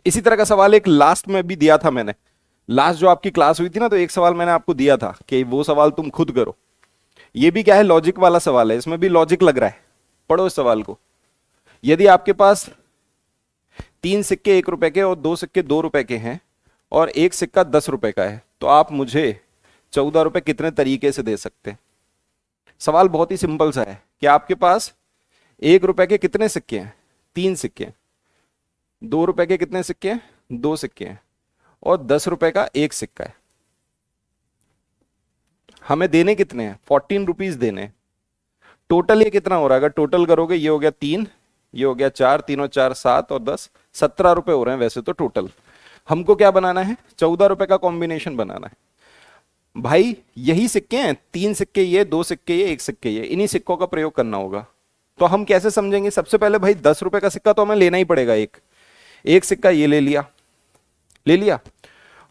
इसी तरह का सवाल एक लास्ट में भी दिया था मैंने, लास्ट जो आपकी क्लास हुई थी ना, तो एक सवाल मैंने आपको दिया था कि वो सवाल तुम खुद करो। ये भी क्या है, लॉजिक वाला सवाल है, इसमें भी लॉजिक लग रहा है। पढ़ो इस सवाल को। यदि आपके पास 3 सिक्के 1 रुपए के और 2 सिक्के 2 रुपए के हैं और एक सिक्का 10 रुपए का है, तो आप मुझे 14 रुपए कितने तरीके से दे सकते हैं। सवाल बहुत ही सिंपल सा है कि आपके पास 1 रुपए के कितने सिक्के हैं, 3 सिक्के हैं। 2 रुपए के कितने सिक्के हैं, 2 सिक्के हैं। और 10 रुपए का एक सिक्का है। हमें देने कितने हैं, 14 रुपीज देने हैं। टोटल ये कितना हो रहा है, अगर टोटल करोगे ये हो गया 3, ये हो गया 4, 3 और 4 7 और 10, 17 रुपए हो रहे हैं वैसे तो टोटल। हमको क्या बनाना है, 14 रुपए का कॉम्बिनेशन बनाना है। भाई यही सिक्के हैं, 3 सिक्के ये, 2 सिक्के ये, एक सिक्के ये, इन्हीं सिक्कों का प्रयोग करना होगा। तो हम कैसे समझेंगे, सबसे पहले भाई 10 रुपए का सिक्का तो हमें लेना ही पड़ेगा। एक एक सिक्का ये ले लिया, ले लिया।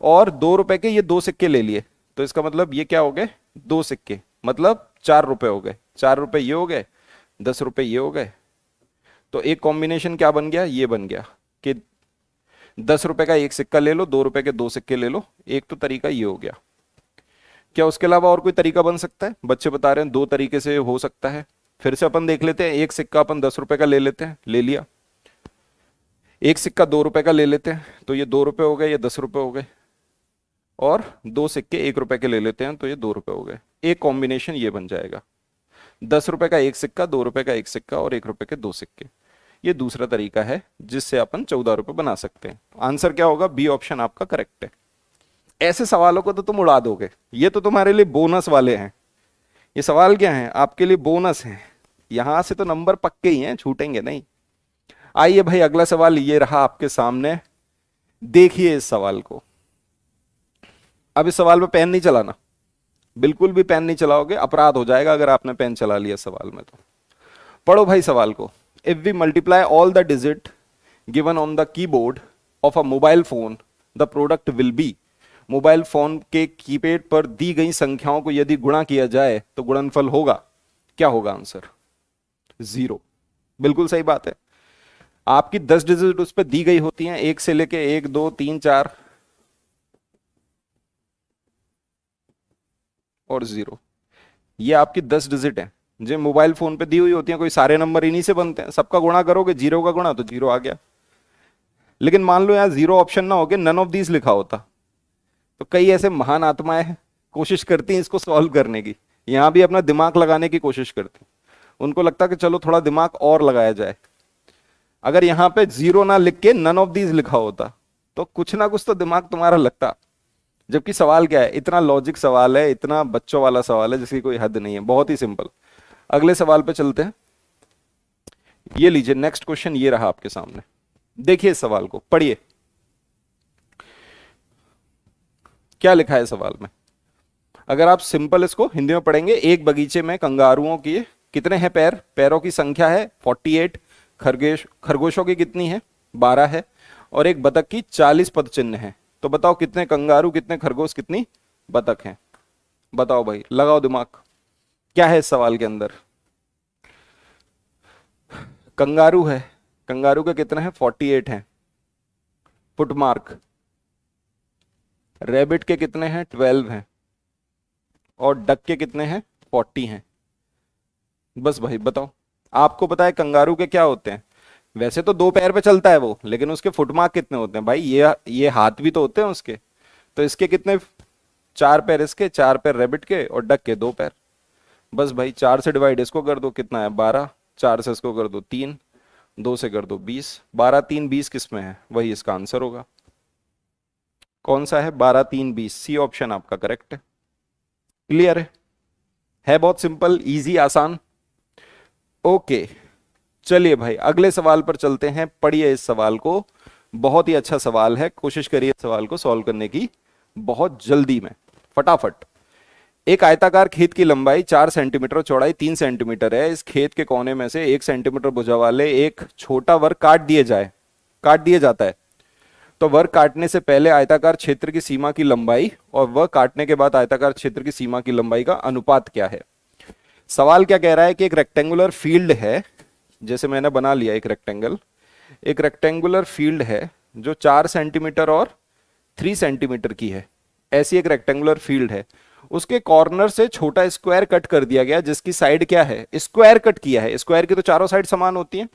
और 2 रुपए के ये 2 सिक्के ले लिए, तो इसका मतलब ये क्या हो गए, 2 सिक्के, मतलब 4 रुपए हो गए। 4 रुपए ये हो गए, 10 रुपए ये हो गए। तो एक कॉम्बिनेशन क्या बन गया, ये बन गया कि 10 रुपए का एक सिक्का ले लो, 2 रुपए के 2 सिक्के ले लो। एक तो तरीका ये हो गया। क्या उसके अलावा और कोई तरीका बन सकता है, बच्चे बता रहे हैं 2 तरीके से हो सकता है। फिर से अपन देख लेते हैं, एक सिक्का अपन 10 रुपए का ले लेते हैं, ले लिया। एक सिक्का 2 रुपए का ले लेते हैं, तो ये 2 रुपए हो गए, ये 10 रुपए हो गए। और 2 सिक्के 1 रुपए के ले लेते हैं, तो ये 2 रुपए हो गए। एक कॉम्बिनेशन ये बन जाएगा, 10 रुपए का एक सिक्का, 2 रुपए का एक सिक्का और 1 रुपए के 2 सिक्के। ये दूसरा तरीका है जिससे अपन 14 रुपए बना सकते हैं। आंसर क्या होगा, बी ऑप्शन आपका करेक्ट है। ऐसे सवालों को तो तुम उड़ा दोगे, ये तो तुम्हारे लिए बोनस वाले हैं। ये सवाल क्या है, आपके लिए बोनस है। यहां से तो नंबर पक्के ही हैं, छूटेंगे नहीं। आइए भाई अगला सवाल ये रहा आपके सामने, देखिए इस सवाल को। अब इस सवाल में पेन नहीं चलाना, बिल्कुल भी पेन नहीं चलाओगे, अपराध हो जाएगा अगर आपने पेन चला लिया सवाल में तो। पढ़ो भाई सवाल को। If we multiply all the digit given on the keyboard of a mobile phone, the product will be. Mobile phone के कीपैड पर दी गई संख्याओं को यदि गुणा किया जाए तो गुणनफल होगा, क्या होगा आंसर, 0। बिल्कुल सही बात है। आपकी 10 डिजिट उस पर दी गई होती हैं, 1 से लेके 1 2 3 4 और 0। ये आपकी 10 डिजिट है जो मोबाइल फोन पे दी हुई होती हैं। कोई सारे नंबर इन्हीं से बनते हैं, सबका गुणा करोगे, 0 का गुणा तो 0 आ गया। लेकिन मान लो यहाँ 0 ऑप्शन ना होके नन ऑफ दीज लिखा होता, तो कई ऐसे महान आत्माएं कोशिश करती हैं इसको सॉल्व करने की, यहां भी अपना दिमाग लगाने की कोशिश करती। उनको लगता कि चलो थोड़ा दिमाग और लगाया जाए। अगर यहां पे 0 ना लिख के नन ऑफ दीज लिखा होता तो कुछ ना कुछ तो दिमाग तुम्हारा लगता। जबकि सवाल क्या है, इतना लॉजिक सवाल है, इतना बच्चों वाला सवाल है जिसकी कोई हद नहीं है, बहुत ही सिंपल। अगले सवाल पे चलते हैं। ये लीजिए नेक्स्ट क्वेश्चन ये रहा आपके सामने, देखिए इस सवाल को, पढ़िए क्या लिखा है सवाल में। अगर आप सिंपल इसको हिंदी में पढ़ेंगे, एक बगीचे में कंगारुओं की कितने हैं पैर, पैरों की संख्या है 48, खरगोशों की कितनी है 12 है, और एक बतख की 40 पद चिन्ह है। तो बताओ कितने कंगारू, कितने खरगोश, कितनी बतख हैं। बताओ भाई, लगाओ दिमाग, क्या है इस सवाल के अंदर। कंगारू है, कंगारू के कितने हैं 48 हैं, फुट मार्क। रैबिट के कितने हैं 12 हैं, और डक के कितने हैं 40 हैं। बस भाई बताओ, आपको पता है कंगारू के क्या होते हैं, वैसे तो 2 पैर पे चलता है वो, लेकिन उसके फुटमार्क कितने होते हैं भाई, ये हाथ भी तो होते हैं उसके। तो इसके कितने, 4 पैर इसके, 4 पैर रैबिट के, और डक के 2 पैर। बस भाई 4 से डिवाइड इसको कर दो, कितना है 12, 4 से इसको कर दो 3, 2 से कर दो 20, 12 3 20 किस में है, वही इसका आंसर होगा। कौन सा है, 12 3 20, सी ऑप्शन आपका करेक्ट है। क्लियर है बहुत सिंपल, इजी, आसान। ओके चलिए भाई अगले सवाल पर चलते हैं। पढ़िए इस सवाल को, बहुत ही अच्छा सवाल है, कोशिश करिए इस सवाल को सॉल्व करने की बहुत जल्दी में, फटाफट। एक आयताकार खेत की लंबाई 4 सेंटीमीटर और चौड़ाई 3 सेंटीमीटर है। इस खेत के कोने में से 1 सेंटीमीटर भुजा वाले एक छोटा वर्ग काट दिया जाता है। तो वर्ग काटने से पहले आयताकार क्षेत्र की सीमा की लंबाई और वर्ग काटने के बाद आयताकार क्षेत्र की सीमा की लंबाई का अनुपात क्या है। सवाल क्या कह रहा है कि एक रेक्टेंगुलर फील्ड है, जैसे मैंने बना लिया एक रेक्टेंगुलर फील्ड है जो 4 सेंटीमीटर और 3 सेंटीमीटर की है, ऐसी एक रेक्टेंगुलर फील्ड है, उसके कॉर्नर से छोटा स्क्वायर कट कर दिया गया जिसकी साइड क्या है, स्क्वायर कट किया है, स्क्वायर की तो चारों साइड समान होती हैं,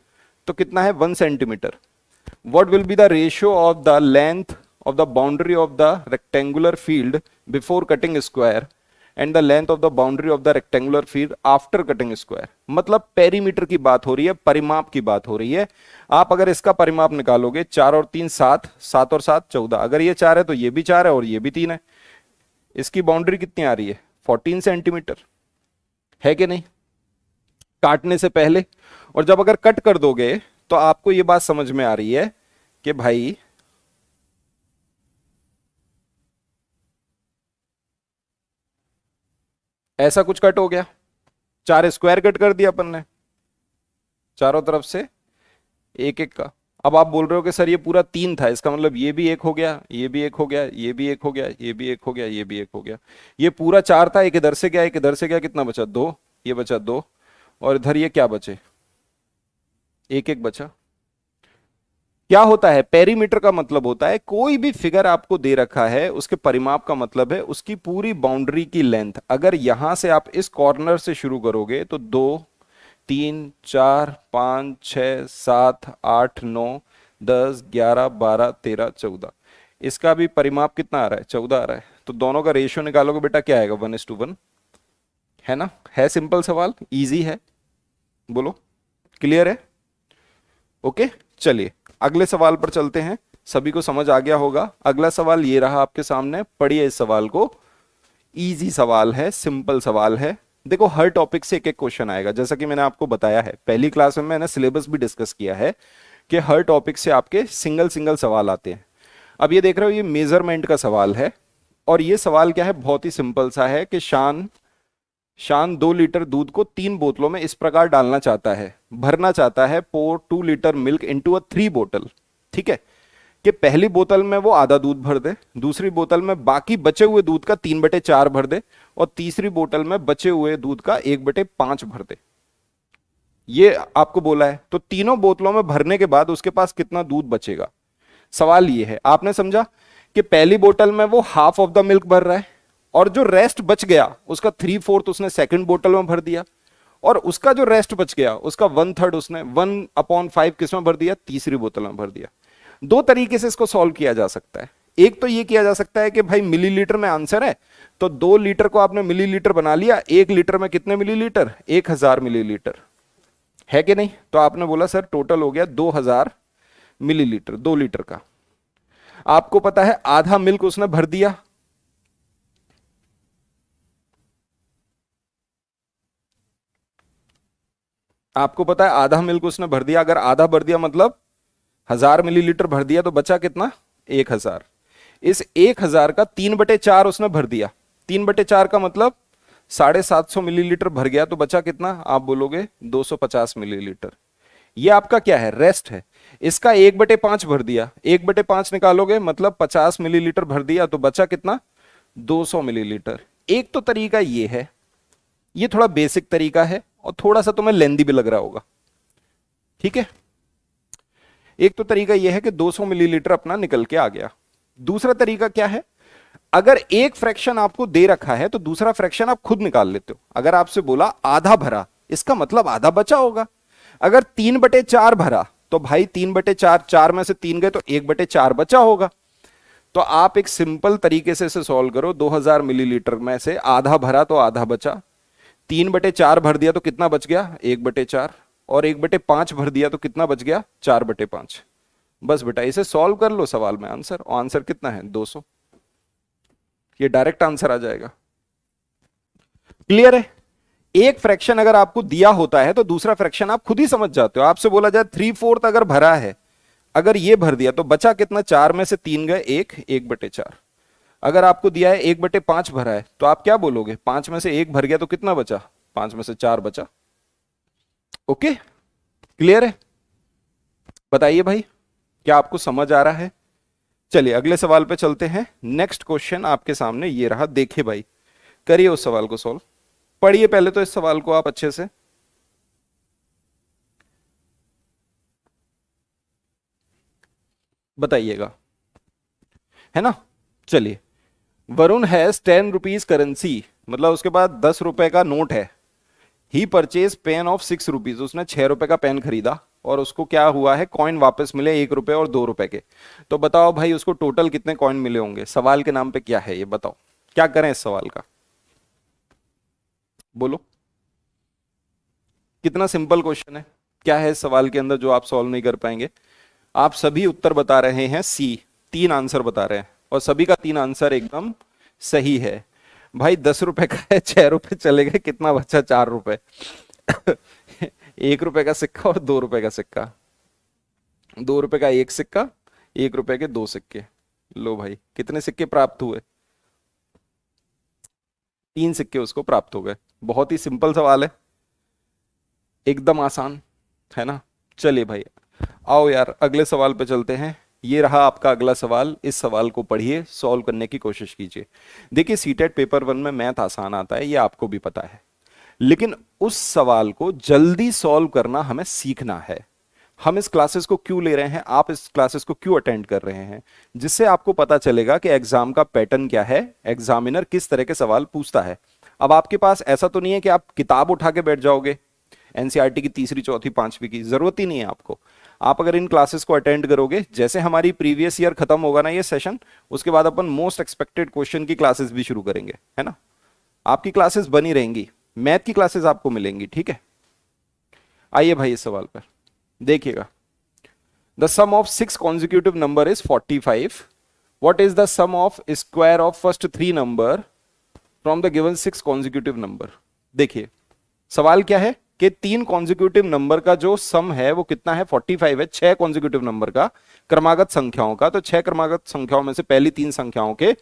तो कितना है 1 centimetre. what will be the ratio of the length of the boundary of the rectangular field before cutting square and the length of the boundary of the rectangular field after cutting square। मतलब perimeter की बात हो रही है, परिमाप की बात हो रही है। आप अगर इसका परिमाप निकालोगे, 4 और 3 7, 7 और 7 14, अगर ये 4 है तो ये भी 4 है और ये भी 3 है। इसकी बाउंड्री कितनी आ रही है 14 सेंटीमीटर, है कि नहीं, काटने से पहले। और जब अगर कट कर दोगे तो आपको ये बात समझ में आ रही है कि भाई ऐसा कुछ कट हो गया, 4 स्क्वायर कट कर दिया अपन ने चारों तरफ से एक एक का। अब आप बोल रहे हो कि सर ये पूरा 3 था, इसका मतलब ये भी एक हो गया, ये भी एक हो गया, ये भी एक हो गया, ये भी एक हो गया, ये भी एक हो गया। ये पूरा 4 था, एक इधर से गया, एक इधर से गया, कितना बचा 2, ये बचा 2, और इधर ये क्या बचे, एक एक बचा। क्या होता है, पेरीमीटर का मतलब होता है कोई भी फिगर आपको दे रखा है, उसके परिमाप का मतलब है उसकी पूरी बाउंड्री की लेंथ। अगर यहां से आप इस कॉर्नर से शुरू करोगे तो 2 3 4 5 6 7 8 9 10 11 12 13 14, इसका भी परिमाप कितना आ रहा है 14 आ रहा है। तो दोनों का रेशियो निकालोगे बेटा, क्या आएगा 1:1, है ना। है सिंपल सवाल, इजी है, बोलो क्लियर है। ओके चलिए अगले सवाल पर चलते हैं, सभी को समझ आ गया होगा। अगला सवाल ये रहा आपके सामने, पढ़िए इस सवाल को। इजी सवाल है, सिंपल सवाल है। देखो हर टॉपिक से एक एक क्वेश्चन आएगा, जैसा कि मैंने आपको बताया है पहली क्लास में, मैंने सिलेबस भी डिस्कस किया है कि हर टॉपिक से आपके सिंगल सिंगल सवाल आते हैं। अब ये देख रहे हो, ये मेजरमेंट का सवाल है, और ये सवाल क्या है, बहुत ही सिंपल सा है कि शान 2 लीटर दूध को 3 बोतलों में इस प्रकार डालना चाहता है, भरना चाहता है, पोर 2 लीटर मिल्क इनटू अ 3 बोतल। ठीक है, कि पहली बोतल में वो आधा दूध भर दे, दूसरी बोतल में बाकी बचे हुए दूध का 3/4 भर दे, और तीसरी बोतल में बचे हुए दूध का 1/5 भर दे। ये आपको बोला है, तो तीनों बोतलों में भरने के बाद उसके पास कितना दूध बचेगा। सवाल ये है, आपने समझा कि पहली बोतल में वो हाफ ऑफ द मिल्क भर रहा है, और जो रेस्ट बच गया उसका 3/4 उसने सेकंड बोतल में भर दिया, और उसका जो रेस्ट बच गया उसका 1/3 उसने 1/5 किस में भर दिया, तीसरी बोतल में भर दिया। दो तरीके से इसको सॉल्व किया जा सकता है। एक तो ये किया जा सकता है कि भाई मिलीलीटर में आंसर है, तो 2 लीटर को आपने मिलीलीटर बना लिया, 1 लीटर में कितने मिलीलीटर, 1000 मिलीलीटर, है कि नहीं। तो आपने बोला सर टोटल हो गया 2000 मिलीलीटर 2 लीटर का। आपको पता है आधा मिल्क उसने भर दिया, आपको पता है आधा मिल्क उसने भर दिया। अगर आधा भर दिया मतलब 1000 मिलीलीटर भर दिया, तो बचा कितना 1000। इस 1000 का 3/4 उसने भर दिया, 3/4 का मतलब 750 मिलीलीटर भर गया, तो बचा कितना, आप बोलोगे 250 मिलीलीटर। ये आपका क्या है, रेस्ट है। इसका 1/5 भर दिया, 1/5 निकालोगे मतलब 50 मिलीलीटर भर दिया, तो बचा कितना 200 मिलीलीटर। एक तो तरीका ये है, ये थोड़ा बेसिक तरीका है और थोड़ा सा तुम्हें लेंदी भी लग रहा होगा, ठीक है। एक तो तरीका यह है कि 200 मिलीलीटर अपना निकल के आ गया। दूसरा तरीका क्या है, अगर एक फ्रैक्शन आपको दे रखा है तो दूसरा फ्रैक्शन आप खुद निकाल लेते हो। अगर आपसे बोला आधा भरा, इसका मतलब आधा बचा होगा। अगर 3/4 भरा, तो भाई 3/4, 4 में से 3 गए तो 1/4 बचा होगा। तो आप एक सिंपल तरीके से इसे सॉल्व करो, 2000 मिलीलीटर में से आधा भरा तो आधा बचा, 3/4 भर दिया तो कितना बच गया 1/4, और 1/5 भर दिया तो कितना बच गया 4/5। बस बेटा इसे सॉल्व कर लो सवाल में आंसर, और आंसर कितना है 200। ये डायरेक्ट आंसर आ जाएगा। क्लियर है। एक फ्रैक्शन अगर आपको दिया होता है तो दूसरा फ्रैक्शन आप खुद ही समझ जाते हो। आपसे बोला जाए 3/4 अगर भरा है, अगर ये भर दिया तो बचा कितना, 4 में से 3 गए 1/4। अगर आपको दिया है 1/5 भरा है, तो आप क्या बोलोगे, 5 में से 1 भर गया तो कितना बचा, 5 में से 4 बचा। ओके क्लियर है। बताइए भाई क्या आपको समझ आ रहा है। चलिए अगले सवाल पे चलते हैं। नेक्स्ट क्वेश्चन आपके सामने ये रहा, देखिए भाई, करिए उस सवाल को सॉल्व। पढ़िए पहले तो इस सवाल को आप अच्छे से। बताइएगा, है ना। चलिए, वरुण हैज 10 रुपीज करेंसी, मतलब उसके पास 10 रुपए का नोट है। ही परचेज पेन ऑफ 6 रुपीज, उसने 6 रुपए का पेन खरीदा और उसको क्या हुआ है, कॉइन वापस मिले 1 रुपए और 2 रुपए के। तो बताओ भाई उसको टोटल कितने कॉइन मिले होंगे, सवाल के नाम पे क्या है ये बताओ, क्या करें इस सवाल का, बोलो। कितना सिंपल क्वेश्चन है, क्या है इस सवाल के अंदर जो आप सॉल्व नहीं कर पाएंगे। आप सभी उत्तर बता रहे हैं सी, 3 आंसर बता रहे हैं और सभी का 3 आंसर एकदम सही है। भाई 10 रुपए का है, 6 रुपए चले गए, कितना बचा, 4 रुपए। 1 रुपए का सिक्का और 2 रुपए का सिक्का, 2 रुपए का एक सिक्का, 1 रुपए के 2 सिक्के। लो भाई कितने सिक्के प्राप्त हुए, 3 सिक्के उसको प्राप्त हो गए। बहुत ही सिंपल सवाल है, एकदम आसान, है ना। चलिए भाई आओ यार अगले सवाल पे चलते हैं। ये रहा आपका अगला सवाल, इस सवाल को पढ़िए, सॉल्व करने की कोशिश कीजिए। देखिए सीटेट पेपर 1 में मैथ आसान आता है, ये आपको भी पता है, लेकिन उस सवाल को जल्दी सॉल्व करना हमें सीखना है। हम इस क्लासेस को क्यों ले रहे हैं, आप इस क्लासेस को क्यों अटेंड कर रहे हैं, जिससे आपको पता चलेगा कि एग्जाम का पैटर्न क्या है, एग्जामिनर किस तरह के सवाल पूछता है। अब आपके पास ऐसा तो नहीं है कि आप किताब उठा के बैठ जाओगे, एनसीईआरटी की तीसरी चौथी पांचवी की, जरूरत ही नहीं है आपको। आप अगर इन क्लासेस को अटेंड करोगे, जैसे हमारी प्रीवियस ईयर खत्म होगा ना ये सेशन, उसके बाद अपन मोस्ट एक्सपेक्टेड क्वेश्चन की क्लासेस भी शुरू करेंगे, है ना। आपकी क्लासेस बनी रहेंगी, मैथ की क्लासेस आपको मिलेंगी, ठीक है। आइए भाई इस सवाल पर देखिएगा। The sum of 6 consecutive number is 45। What is the sum of square of first 3 number from the given 6 consecutive number. देखिए सवाल क्या है कि 3 consecutive नंबर का जो सम है वो कितना है, 45 है, 6 consecutive नंबर का, क्रमागत संख्याओं का। तो 6 क्रमागत संख्याओं में से पहली 3 संख्याओं के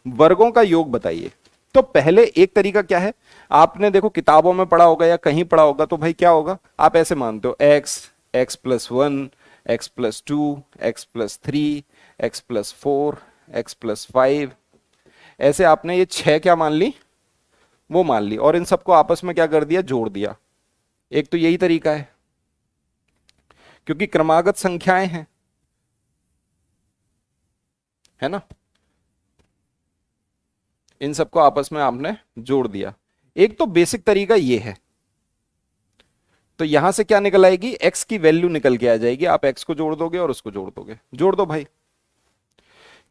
वर्गों का योग बताइए। तो पहले एक तरीका क्या है, आपने देखो किताबों में पढ़ा होगा या कहीं पढ़ा होगा, तो भाई क्या होगा, आप ऐसे मानते हो x, x+1, x+2, x+3, x+4, x+5, ऐसे आपने ये 6 क्या मान ली, वो मान ली, और इन सबको आपस में क्या कर दिया, जोड़ दिया। एक तो यही तरीका है, क्योंकि क्रमागत संख्याएं हैं, है ना, इन सबको आपस में आपने जोड़ दिया। एक तो बेसिक तरीका ये है। तो यहां से क्या निकल आएगी, x की वैल्यू निकल के आ जाएगी, आप x को जोड़ दोगे और उसको जोड़ दोगे, जोड़ दो भाई।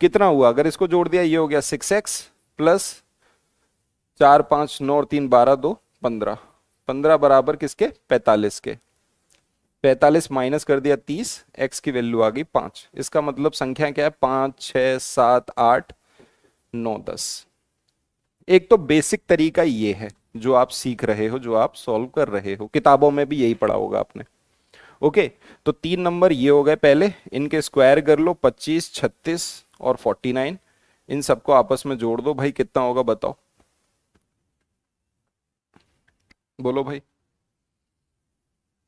कितना हुआ, अगर इसको जोड़ दिया ये हो गया 6x प्लस 4 5 9 और 3 12 2 15, 15 बराबर किसके, 45 के। 45 माइनस कर दिया 30, x की वैल्यू आ गई 5। इसका मतलब संख्या क्या है, 5 6 7 8 9 10। एक तो बेसिक तरीका ये है जो आप सीख रहे हो, जो आप सॉल्व कर रहे हो, किताबों में भी यही पढ़ा होगा आपने। ओके, तो 3 नंबर ये हो गए पहले, इनके स्क्वायर कर लो, 25 36 और 49, इन सबको आपस में जोड़ दो भाई, कितना होगा बताओ, बोलो भाई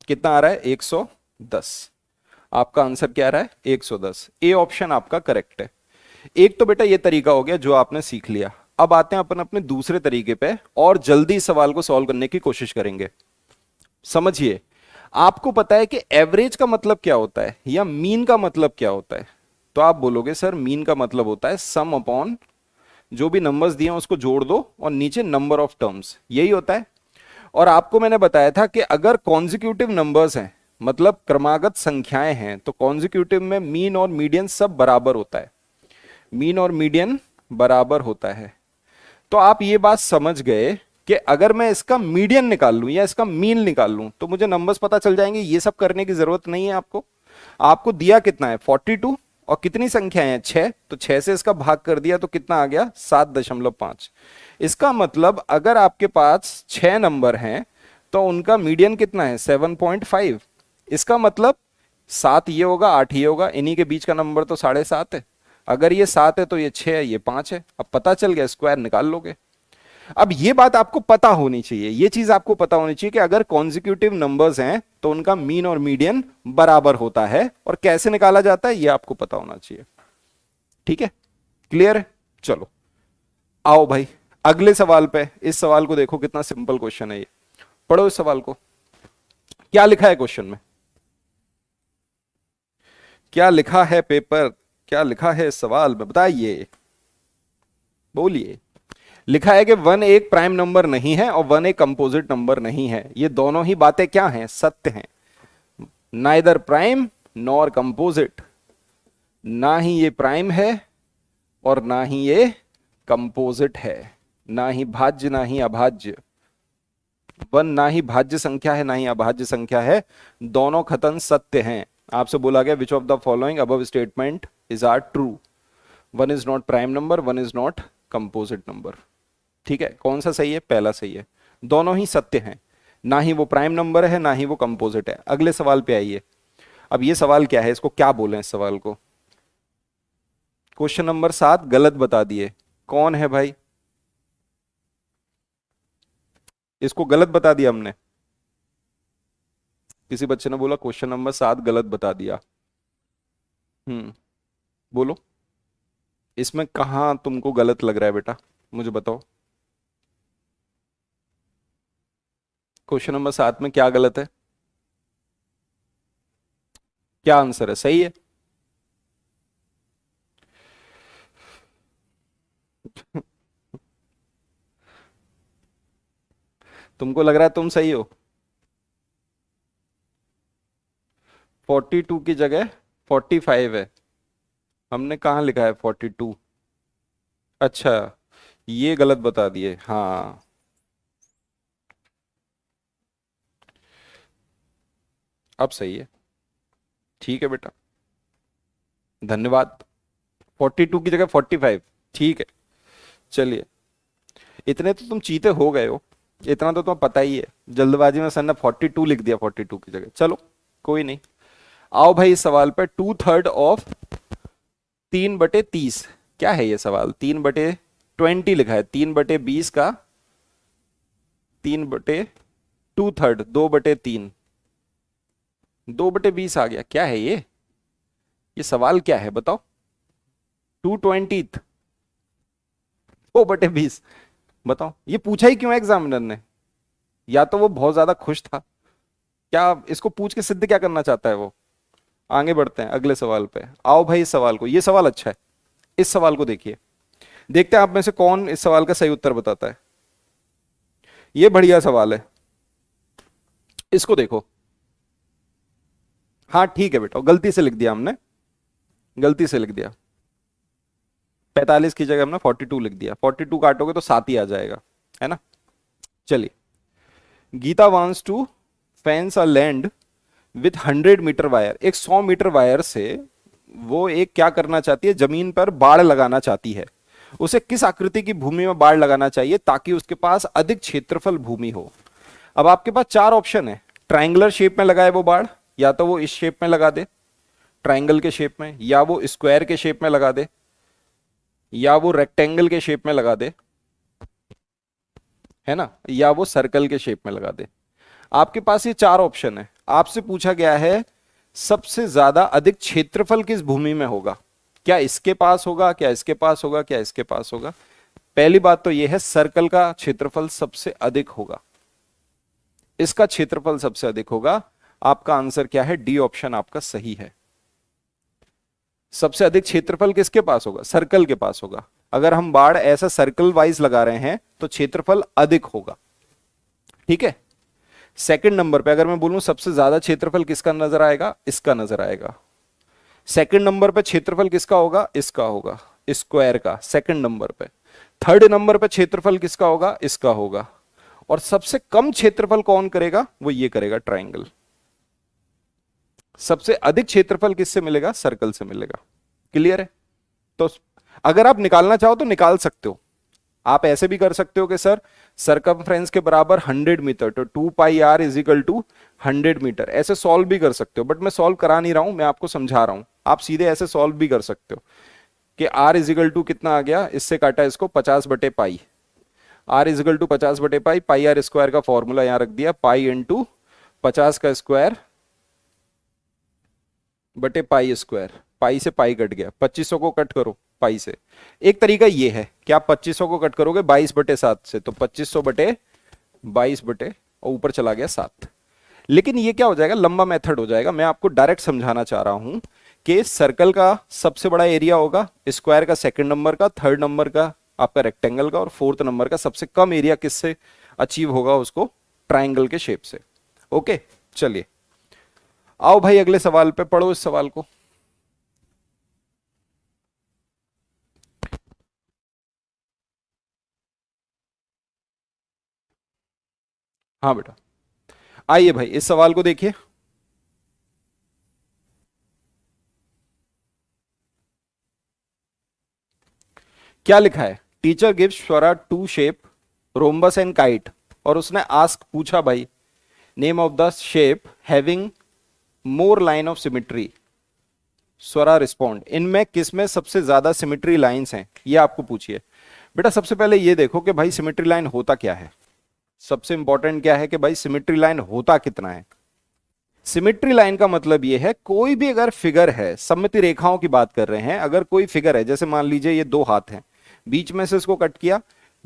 कितना आ रहा है, 110। आपका आंसर क्या आ रहा है, 110। ए ऑप्शन आपका करेक्ट है। एक तो बेटा ये तरीका हो गया जो आपने सीख लिया। अब आते हैं अपन अपने दूसरे तरीके पे और जल्दी सवाल को सॉल्व करने की कोशिश करेंगे। समझिए, आपको पता है कि एवरेज का मतलब क्या होता है या मीन का मतलब क्या होता है। तो आप बोलोगे सर मीन का मतलब होता है सम अपॉन जो भी नंबर्स दिए हैं उसको जोड़ दो और नीचे नंबर ऑफ टर्म्स, यही होता है। और आपको मैंने बताया था कि अगर कॉन्जिक्यूटिव नंबर्स हैं, मतलब क्रमागत संख्याएं हैं, तो कॉन्जिक्यूटिव में मीन और मीडियन सब बराबर होता है, मीन और मीडियन बराबर होता है। तो आप ये बात समझ गए कि अगर मैं इसका मीडियन निकाल लूं या इसका मीन निकाल लूं तो मुझे नंबर्स पता चल जाएंगे। ये सब करने की जरूरत नहीं है आपको। आपको दिया कितना है, 42, और कितनी संख्याएं हैं, 6, तो 6 से इसका भाग कर दिया तो कितना आ गया, 7.5। इसका मतलब अगर आपके पास 6 नंबर हैं तो उनका मीडियन कितना है, 7.5। इसका मतलब 7 ये होगा, 8 ये होगा, इन्हीं के बीच का नंबर तो 7.5 है। अगर ये 7 है तो ये 6 है, ये 5 है। अब पता चल गया, स्क्वायर निकाल लोगे। अब ये बात आपको पता होनी चाहिए, ये चीज आपको पता होनी चाहिए कि अगर कॉन्जिक्यूटिव नंबर्स हैं तो उनका मीन और मीडियन बराबर होता है, और कैसे निकाला जाता है ये आपको पता होना चाहिए। ठीक है, क्लियर है। चलो आओ भाई अगले सवाल पे। इस सवाल को देखो कितना सिंपल क्वेश्चन है ये, पढ़ो इस सवाल को। क्या लिखा है क्वेश्चन में, क्या लिखा है पेपर क्या लिखा है इस सवाल में बताइए, बोलिए। लिखा है कि वन एक प्राइम नंबर नहीं है और वन एक कंपोजिट नंबर नहीं है। ये दोनों ही बातें क्या हैं, सत्य हैं। नाइदर प्राइम नॉर कंपोजिट, ना ही ये प्राइम है और ना ही ये कंपोजिट है, ना ही भाज्य ना ही अभाज्य। वन ना ही भाज्य संख्या है ना ही अभाज्य संख्या है, दोनों कथन सत्य हैं। आपसे बोला गया which of the following above statement is are true. One is not prime number, one is not composite number. ठीक है, कौन सा सही है, पहला सही है। दोनों ही सत्य हैं, ना ही वो प्राइम नंबर है ना ही वो कंपोजिट है। अगले सवाल पे आइए। अब ये सवाल क्या है, इसको क्या बोले इस सवाल को। क्वेश्चन नंबर 7 गलत बता दिए। कौन है भाई, इसको गलत बता दिया हमने। किसी बच्चे ने बोला क्वेश्चन नंबर 7 गलत बता दिया। बोलो इसमें कहां तुमको गलत लग रहा है बेटा, मुझे बताओ। क्वेश्चन नंबर 7 में क्या गलत है, क्या आंसर है, सही है। तुमको लग रहा है तुम सही हो। 42 की जगह 45 है। हमने कहाँ लिखा है 42। अच्छा, ये गलत बता दिए, हाँ। अब सही है, ठीक है बेटा, धन्यवाद। 42 की जगह 45, ठीक है। चलिए, इतने तो तुम चीते हो गए हो, इतना तो तुम्हें पता ही है। जल्दबाजी में सर ने 42 लिख दिया 42 की जगह। चलो कोई नहीं, आओ भाई इस सवाल पे। 2/3 ऑफ 3/30 क्या है ये सवाल। 3/20 लिखा है, 3/20 का 3/2/3, 2/3, 2/20 आ गया। क्या है ये सवाल क्या है बताओ। 2/20, 2/20 बताओ। ये पूछा ही क्यों एग्जामिनर ने, या तो वो बहुत ज्यादा खुश था, क्या इसको पूछ के सिद्ध क्या करना चाहता है वो। आगे बढ़ते हैं अगले सवाल पे। आओ भाई इस सवाल को, ये सवाल अच्छा है, इस सवाल को देखिए। देखते हैं आप में से कौन इस सवाल का सही उत्तर बताता है। ये बढ़िया सवाल है, इसको देखो। हाँ ठीक है बेटा, गलती से लिख दिया हमने, गलती से लिख दिया। 45 की जगह हमने 42 लिख दिया। 42 काटोगे तो 7 ही आ जाएगा, है ना। चलिए, Geeta wants to fence a land with 100 metre wire. एक 100 मीटर वायर से वो एक क्या करना चाहती है, जमीन पर बाड़ लगाना चाहती है। उसे किस आकृति की भूमि में बाड़ लगाना चाहिए ताकि उसके पास अधिक क्षेत्रफल भूमि हो। अब आपके पास 4 ऑप्शन है। ट्राइंगुलर शेप में लगाए वो बाड़, या तो वो इस शेप में लगा दे ट्राइंगल के शेप में, या वो स्क्वायर के शेप में लगा दे, या वो रेक्टेंगल के शेप में लगा दे, है ना, या वो सर्कल के शेप में लगा दे। आपके पास ये 4 ऑप्शन है। आपसे पूछा गया है सबसे ज्यादा अधिक क्षेत्रफल किस भूमि में होगा। क्या इसके पास होगा, क्या इसके पास होगा, क्या इसके पास होगा। पहली बात तो यह है सर्कल का क्षेत्रफल सबसे अधिक होगा, इसका क्षेत्रफल सबसे अधिक होगा। आपका आंसर क्या है, डी ऑप्शन आपका सही है। सबसे अधिक क्षेत्रफल किसके पास होगा, सर्कल के पास होगा। अगर हम बाड़ ऐसा सर्कल वाइज लगा रहे हैं तो क्षेत्रफल अधिक होगा, ठीक है। सेकंड नंबर पे अगर मैं बोलूं सबसे ज्यादा क्षेत्रफल किसका नजर आएगा, इसका नजर आएगा। सेकंड नंबर पे क्षेत्रफल किसका होगा, इसका होगा, स्क्वायर का, सेकंड नंबर पे। थर्ड नंबर पे क्षेत्रफल किसका होगा, इसका होगा। और सबसे कम क्षेत्रफल कौन करेगा, वो ये करेगा, ट्राइंगल। सबसे अधिक क्षेत्रफल किससे मिलेगा, सर्कल से मिलेगा। क्लियर है। तो अगर आप निकालना चाहो तो निकाल सकते हो। आप ऐसे भी कर सकते हो कि सर सरकमफ्रेंस के बराबर 100 मीटर, तो 2πr is equal to 100 metre. ऐसे सॉल्व भी कर सकते हो, बट मैं सॉल्व करा नहीं रहा हूं, मैं आपको समझा रहा हूं। आप सीधे ऐसे सॉल्व भी कर सकते हो कि r इज इक्वल टू कितना आ गया, इससे काटा इसको 50/π। r is equal to 50/π, pi r square का फॉर्मूला यहां रख दिया, पाई इंटू 50 का स्क्वायर बटे पाई स्क्वायर। पाई से पाई कट गया, 2500 को कट करो पाई से। एक तरीका ये है कि आप 2500 को कट करोगे 22/7 से, तो 2500/22 और ऊपर चला गया 7। लेकिन ये क्या हो जाएगा, लंबा मेथड हो जाएगा। मैं आपको डायरेक्ट समझाना चाह रहा हूं कि सर्कल का सबसे बड़ा एरिया होगा, स्क्वायर का सेकंड नंबर का, थर्ड नंबर का आपका रेक्टेंगल का, और फोर्थ नंबर का सबसे कम एरिया किससे अचीव होगा, उसको ट्राइंगल के शेप से। ओके, चलिए आओ भाई अगले सवाल पे, पढ़ो इस सवाल को। हाँ बेटा, आइए भाई इस सवाल को देखिए। क्या लिखा है, teacher gives Swara two shape rhombus and kite, और उसने आस्क पूछा भाई name of the shape having more line of symmetry. Swara respond, इनमें किसमें सबसे ज्यादा सिमिट्री लाइंस हैं, ये आपको पूछिए। बेटा सबसे पहले ये देखो कि भाई सिमिट्री लाइन होता क्या है। सबसे इंपॉर्टेंट क्या है कि भाई सिमिट्री लाइन होता कितना है। सिमिट्री लाइन का मतलब ये है, कोई भी अगर फिगर है, सममिति रेखाओं की बात कर रहे हैं, अगर कोई फिगर है, जैसे मान लीजिए ये दो हाथ हैं, बीच में से इसको कट किया,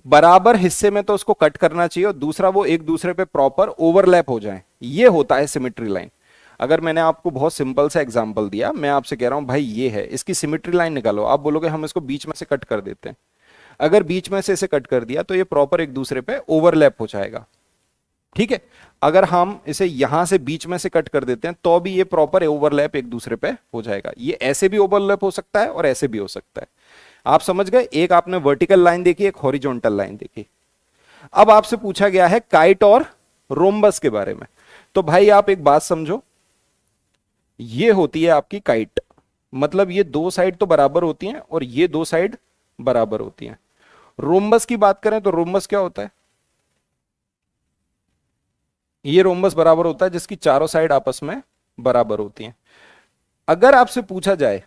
बराबर हिस्से में तो उसको कट करना चाहिए, और दूसरा वो एक दूसरे पे प्रॉपर ओवरलैप हो जाए, ये होता है सिमिट्री लाइन। अगर मैंने आपको बहुत सिंपल सा एग्जांपल दिया, मैं आपसे कह रहा हूं भाई ये है, इसकी सिमिट्री लाइन निकालो, आप बोलोगे हम इसको बीच में से कट कर देते हैं। अगर बीच में से इसे कट कर दिया तो ये प्रॉपर एक दूसरे पे ओवरलैप हो जाएगा, ठीक है। अगर हम इसे यहां से बीच में से कट कर देते हैं तो भी ये प्रॉपर ओवरलैप एक दूसरे पे हो जाएगा। ये ऐसे भी ओवरलैप हो सकता है और ऐसे भी हो सकता है। आप समझ गए, एक आपने वर्टिकल लाइन देखी, एक हॉरिजॉन्टल लाइन देखी। अब आपसे पूछा गया है काइट और रोम्बस के बारे में, तो भाई आप एक बात समझो, ये होती है आपकी काइट, मतलब ये दो साइड तो बराबर होती हैं और ये दो साइड बराबर होती हैं। रोम्बस की बात करें तो रोम्बस क्या होता है, ये रोम्बस बराबर होता है जिसकी चारों साइड आपस में बराबर होती हैं। अगर आपसे पूछा जाए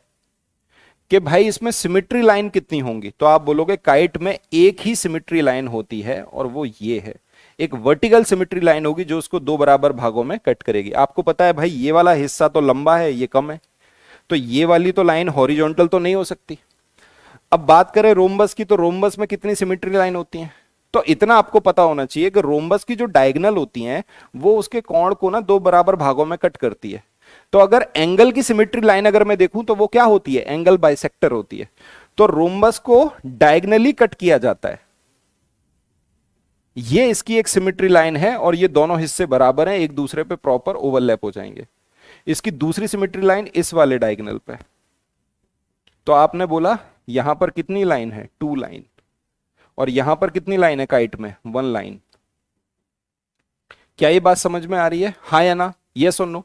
कि भाई इसमें सिमिट्री लाइन कितनी होंगी, तो आप बोलोगे काइट में एक ही सिमिट्री लाइन होती है और वो ये है, एक वर्टिकल सिमिट्री लाइन होगी जो उसको दो बराबर भागों में कट करेगी। आपको पता है भाई ये वाला हिस्सा तो लंबा है, ये कम है, तो ये वाली तो लाइन हॉरिजॉन्टल तो नहीं हो सकती। अब बात करें रोम्बस की, तो रोम्बस में कितनी सिमिट्री लाइन होती है, तो इतना आपको पता होना चाहिए कि रोम्बस की जो डायगोनल होती हैं वो उसके कोण को ना दो बराबर भागों में कट करती है। तो अगर एंगल की सिमिट्री लाइन अगर मैं देखूं तो वो क्या होती है, एंगल बाइसेक्टर होती है। तो रोम्बस को डायगोनली कट किया जाता है, ये इसकी एक सिमिट्री लाइन है और ये दोनों हिस्से बराबर हैं, एक दूसरे पे प्रॉपर ओवरलैप हो जाएंगे। इसकी दूसरी सिमिट्री लाइन इस वाले डायगोनल पे, तो आपने बोला यहां पर कितनी लाइन है, टू लाइन, और यहां पर कितनी लाइन है काइट में, वन लाइन। क्या ये बात समझ में आ रही है, हाँ या ना, यस और नो।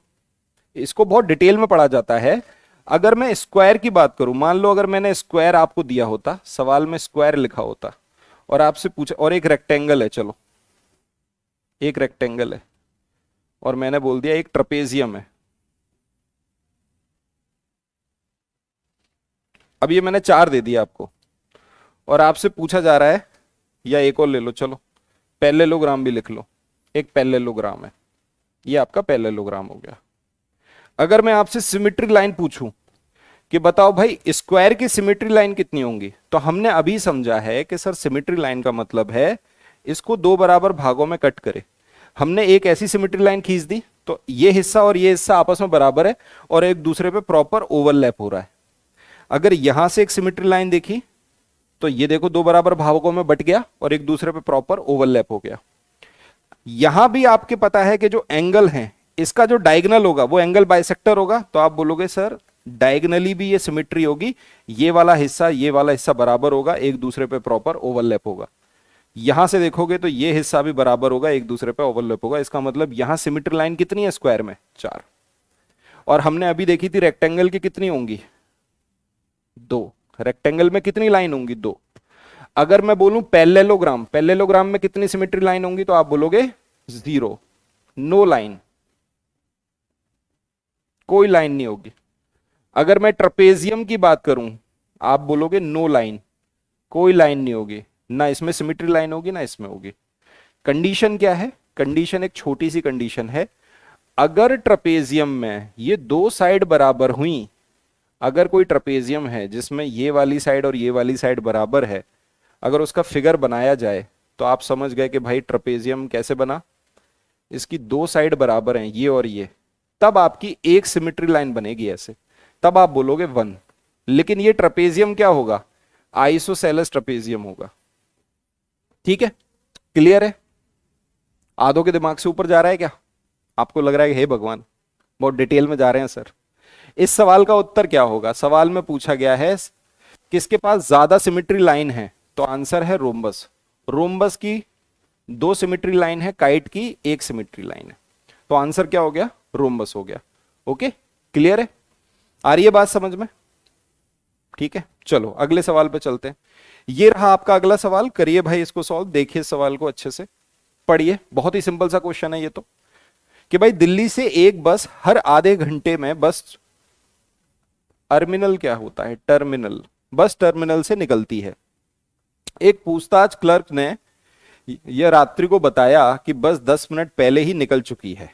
इसको बहुत डिटेल में पढ़ा जाता है। अगर मैं स्क्वायर की बात करूं, मान लो अगर मैंने स्क्वायर आपको दिया होता, सवाल में स्क्वायर लिखा होता और आपसे पूछा, और एक रेक्टेंगल है, चलो एक रेक्टेंगल है, और मैंने बोल दिया एक ट्रपेजियम है। अब ये मैंने चार दे दिया आपको, और आपसे पूछा जा रहा है, या एक और ले लो, चलो पैरेललोग्राम भी लिख लो, एक पैरेललोग्राम है, ये आपका पैरेललोग्राम हो गया। अगर मैं आपसे सिमिट्री लाइन पूछूं कि बताओ भाई स्क्वायर की सिमिट्री लाइन कितनी होंगी, तो हमने अभी समझा है कि सर सिमिट्री लाइन का मतलब है इसको दो बराबर भागों में कट करे। हमने एक ऐसी सिमिट्री लाइन खींच दी तो ये हिस्सा और ये हिस्सा आपस में बराबर है और एक दूसरे पे प्रॉपर ओवरलैप हो रहा है। अगर यहां से एक सिमिट्री लाइन देखी तो ये देखो दो बराबर भागों में बट गया और एक दूसरे पे प्रॉपर ओवरलैप हो गया। यहां भी आपके पता है कि जो एंगल है इसका जो डायगोनल होगा वो एंगल बाइसेक्टर होगा, तो आप बोलोगे सर डायगोनली भी ये सिमिट्री होगी, ये वाला हिस्सा बराबर होगा, एक दूसरे पे प्रॉपर ओवरलैप होगा। यहां से देखोगे तो ये हिस्सा भी बराबर होगा, एक दूसरे पे ओवरलैप होगा। इसका मतलब यहां सिमिट्री लाइन कितनी है स्क्वायर में, चार। और हमने अभी देखी थी रेक्टेंगल की कितनी होंगी, दो। रेक्टेंगल में कितनी लाइन होंगी, दो। अगर मैं बोलूं पैरेललोग्राम, पैरेललोग्राम में कितनी सिमिट्री लाइन होंगी, तो आप बोलोगे जीरो, नो लाइन, कोई लाइन नहीं होगी। अगर मैं ट्रपेजियम की बात करूं, आप बोलोगे नो लाइन, कोई लाइन नहीं होगी, ना इसमें सिमिट्री लाइन होगी ना इसमें होगी। कंडीशन क्या है, कंडीशन एक छोटी सी कंडीशन है, अगर ट्रपेजियम में ये दो साइड बराबर हुई, अगर कोई ट्रपेजियम है जिसमें ये वाली साइड और ये वाली साइड बराबर है, अगर उसका फिगर बनाया जाए तो आप समझ गए कि भाई ट्रपेजियम कैसे बना, इसकी दो साइड बराबर हैं ये और ये, तब आपकी एक सिमिट्री लाइन बनेगी ऐसे। तब आप बोलोगे 1। लेकिन ये ट्रेपेजियम क्या होगा, आइसोसेलेस ट्रेपेजियम होगा। ठीक है, क्लियर है? आधों के दिमाग से ऊपर जा रहा है क्या? आपको लग रहा है कि हे भगवान बहुत डिटेल में जा रहे हैं सर। इस सवाल का उत्तर क्या होगा, सवाल में पूछा गया है किसके पास ज्यादा सिमेट्री लाइन है, तो आंसर है रोम्बस। रोम्बस की 2 सिमेट्री लाइन है, काइट की 1 सिमेट्री लाइन है, तो आंसर क्या हो गया, रोम्बस हो गया। ओके, क्लियर है? आ रही है बात समझ में? ठीक है, चलो अगले सवाल पे चलते हैं। ये रहा आपका अगला सवाल, करिए भाई इसको सॉल्व, देखिए इस सवाल को अच्छे से पढ़िए, बहुत ही सिंपल सा क्वेश्चन है ये तो। कि भाई दिल्ली से एक बस हर आधे घंटे में बस टर्मिनल क्या होता है, टर्मिनल, बस टर्मिनल से निकलती है। एक पूछताछ क्लर्क ने यह रात्रि को बताया कि बस 10 मिनट पहले ही निकल चुकी है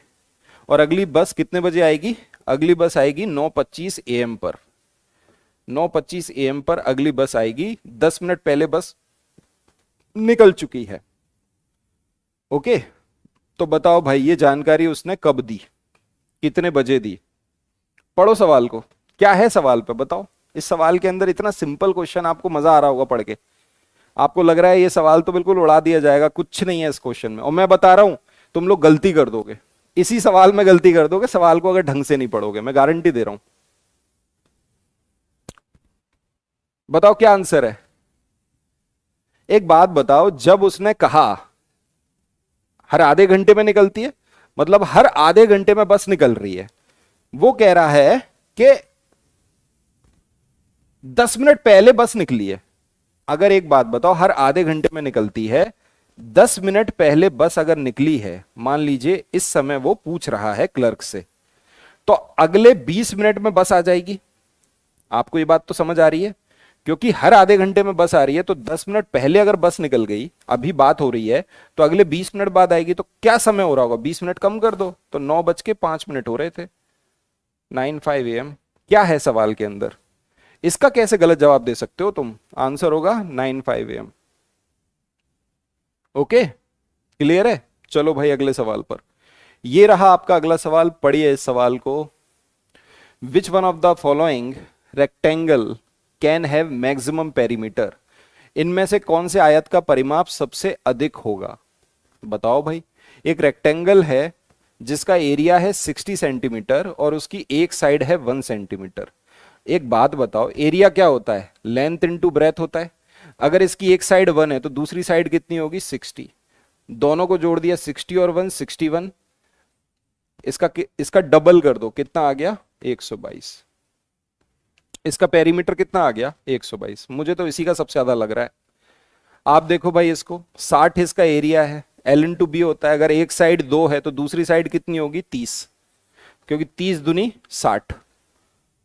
और अगली बस कितने बजे आएगी, अगली बस आएगी 9:25 AM पर। 9:25 AM पर अगली बस आएगी, 10 मिनट पहले बस निकल चुकी है। ओके, तो बताओ भाई ये जानकारी उसने कब दी, कितने बजे दी? पढ़ो सवाल को, क्या है सवाल पे बताओ। इस सवाल के अंदर इतना सिंपल क्वेश्चन, आपको मजा आ रहा होगा पढ़ के। आपको लग रहा है ये सवाल तो बिल्कुल उड़ा दिया जाएगा, कुछ नहीं है इस क्वेश्चन में, और मैं बता रहा हूं तुम लोग गलती कर दोगे, इसी सवाल में गलती कर दोगे, सवाल को अगर ढंग से नहीं पढ़ोगे, मैं गारंटी दे रहा हूं। बताओ क्या आंसर है? एक बात बताओ, जब उसने कहा हर आधे घंटे में निकलती है, मतलब हर आधे घंटे में बस निकल रही है, वो कह रहा है कि 10 मिनट पहले बस निकली है। अगर एक बात बताओ, हर आधे घंटे में निकलती है, 10 मिनट पहले बस अगर निकली है, मान लीजिए इस समय वो पूछ रहा है क्लर्क से, तो अगले 20 मिनट में बस आ जाएगी। आपको ये बात तो समझ आ रही है? क्योंकि हर आधे घंटे में बस आ रही है, तो 10 मिनट पहले अगर बस निकल गई, अभी बात हो रही है, तो अगले 20 मिनट बाद आएगी, तो क्या समय हो रहा होगा, 20 मिनट कम कर दो, तो 9:05 हो रहे थे, 9:05 AM। क्या है सवाल के अंदर, इसका कैसे गलत जवाब दे सकते हो तुम? आंसर होगा 9:05 AM। ओके, क्लियर है? चलो भाई अगले सवाल पर। ये रहा आपका अगला सवाल, पढ़िए इस सवाल को। Which one of the following rectangle can have maximum perimeter? इनमें से कौन से आयत का परिमाप सबसे अधिक होगा? बताओ भाई, एक रेक्टेंगल है जिसका एरिया है 60 सेंटीमीटर और उसकी एक साइड है 1 सेंटीमीटर। एक बात बताओ, एरिया क्या होता है, लेंथ इनटू ब्रेथ होता है। अगर इसकी एक साइड 1 है तो दूसरी साइड कितनी होगी, 60। दोनों को जोड़ दिया, 60 और 1 61। इसका डबल कर दो, कितना आ गया, 122। इसका पेरीमीटर कितना आ गया, 122। मुझे तो इसी का सबसे ज्यादा लग रहा है। आप देखो भाई, इसको 60 इसका एरिया है, एल इंटू बी होता है। अगर एक साइड 2 है तो दूसरी साइड कितनी होगी, 30, क्योंकि 30 दूनी 60।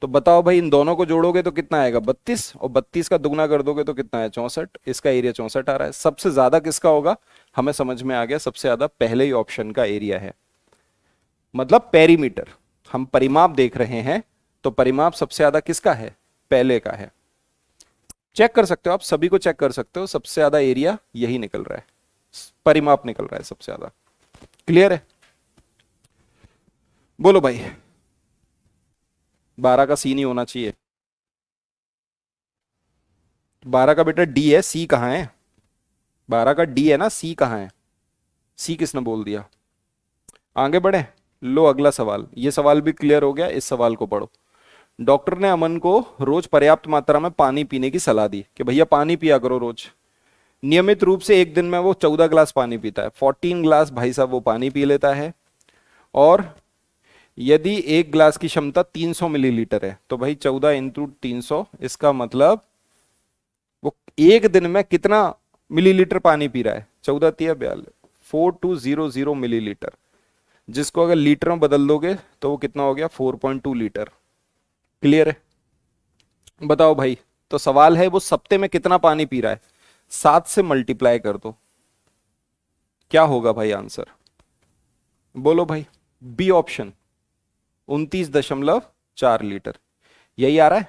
तो बताओ भाई, इन दोनों को जोड़ोगे तो कितना आएगा, 32, और 32 का दुगना कर दोगे तो कितना है, 64। इसका एरिया 64 आ रहा है। सबसे ज्यादा किसका होगा, हमें समझ में आ गया, सबसे ज्यादा पहले ही ऑप्शन का एरिया है, मतलब पेरीमीटर। हम परिमाप देख रहे हैं, तो परिमाप सबसे ज्यादा किसका है, पहले का है। चेक कर सकते हो आप, सभी को चेक कर सकते हो, सबसे ज्यादा एरिया यही निकल रहा है, परिमाप निकल रहा है सबसे ज्यादा। क्लियर है? बोलो भाई, 12 का सी नहीं होना चाहिए। 12 का बेटा डी है, सी कहां है? 12 का डी है ना, सी कहां है? सी किसने बोल दिया? आगे बढ़े, लो अगला सवाल। ये सवाल भी क्लियर हो गया, इस सवाल को पढ़ो। डॉक्टर ने अमन को रोज पर्याप्त मात्रा में पानी पीने की सलाह दी कि भैया पानी पिया करो रोज। नियमित रूप से एक दिन में वो 14 ग्लास पानी पीता है, 14 ग्लास भाई साहब वो पानी पी लेता है। और यदि एक ग्लास की क्षमता 300 मिलीलीटर है, तो भाई 14 इंटू 300, इसका मतलब वो एक दिन में कितना मिलीलीटर पानी पी रहा है, 14 तिया 42, 4200 मिलीलीटर, जिसको अगर लीटर में बदल दोगे तो वो कितना हो गया, 4.2 लीटर। क्लियर है? बताओ भाई, तो सवाल है वो सप्ते में कितना पानी पी रहा है, 7 से मल्टीप्लाई कर दो, क्या होगा भाई आंसर? बोलो भाई, बी ऑप्शन 29.4 लीटर, यही आ रहा है,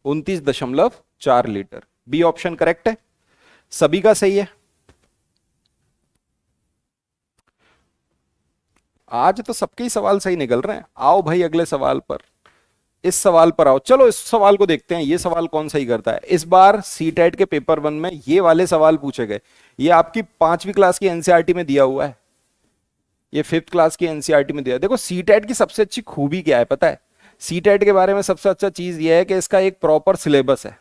29.4 लीटर। बी ऑप्शन करेक्ट है, सभी का सही है। आज तो सबके ही सवाल सही निकल रहे हैं। आओ भाई अगले सवाल पर। इस सवाल पर आओ, चलो इस सवाल को देखते हैं, ये सवाल कौन सही करता है। इस बार सीटेट के पेपर 1 में ये वाले सवाल पूछे गए। ये आपकी 5वीं क्लास की एनसीईआरटी में दिया हुआ है, ये 5th क्लास की एनसीईआरटी में दिया। देखो सीटेट की सबसे अच्छी खूबी क्या है पता है? सीटेट के बारे में सबसे अच्छा चीज ये है कि इसका एक प्रॉपर सिलेबस है।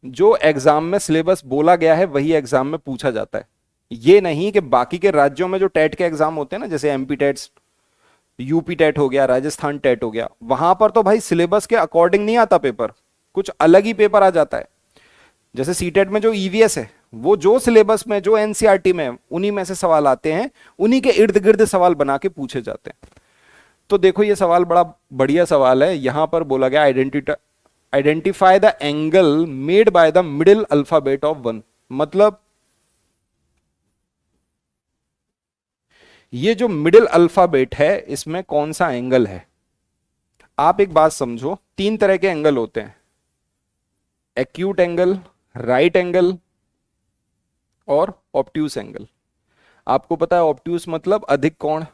जो एग्जाम में सिलेबस बोला गया है वही एग्जाम में पूछा जाता है। ये नहीं कि बाकी के राज्यों में जो टेट के एग्जाम होते हैं ना, जैसे एमपी टेट, यूपी टेट हो गया, राजस्थान टेट हो गया, वहां पर तो भाई सिलेबस के अकॉर्डिंग नहीं आता पेपर, कुछ अलग ही पेपर आ जाता है। जैसे सीटेट में जो ईवीएस है, वो जो सिलेबस में, जो एनसीईआरटी में, उन्हीं में से सवाल आते हैं, उन्हीं के इर्द गिर्द सवाल बना के पूछे जाते हैं। तो देखो ये सवाल बड़ा बढ़िया सवाल है। यहां पर बोला गया identify the angle made by the middle alphabet of 1। मतलब ये जो मिडिल अल्फाबेट है इसमें कौन सा एंगल है। आप एक बात समझो, 3 तरह के एंगल होते हैं, एक्यूट एंगल, राइट एंगल और ऑब्ट्यूस एंगल। आपको पता है ऑब्ट्यूस मतलब अधिक कोण,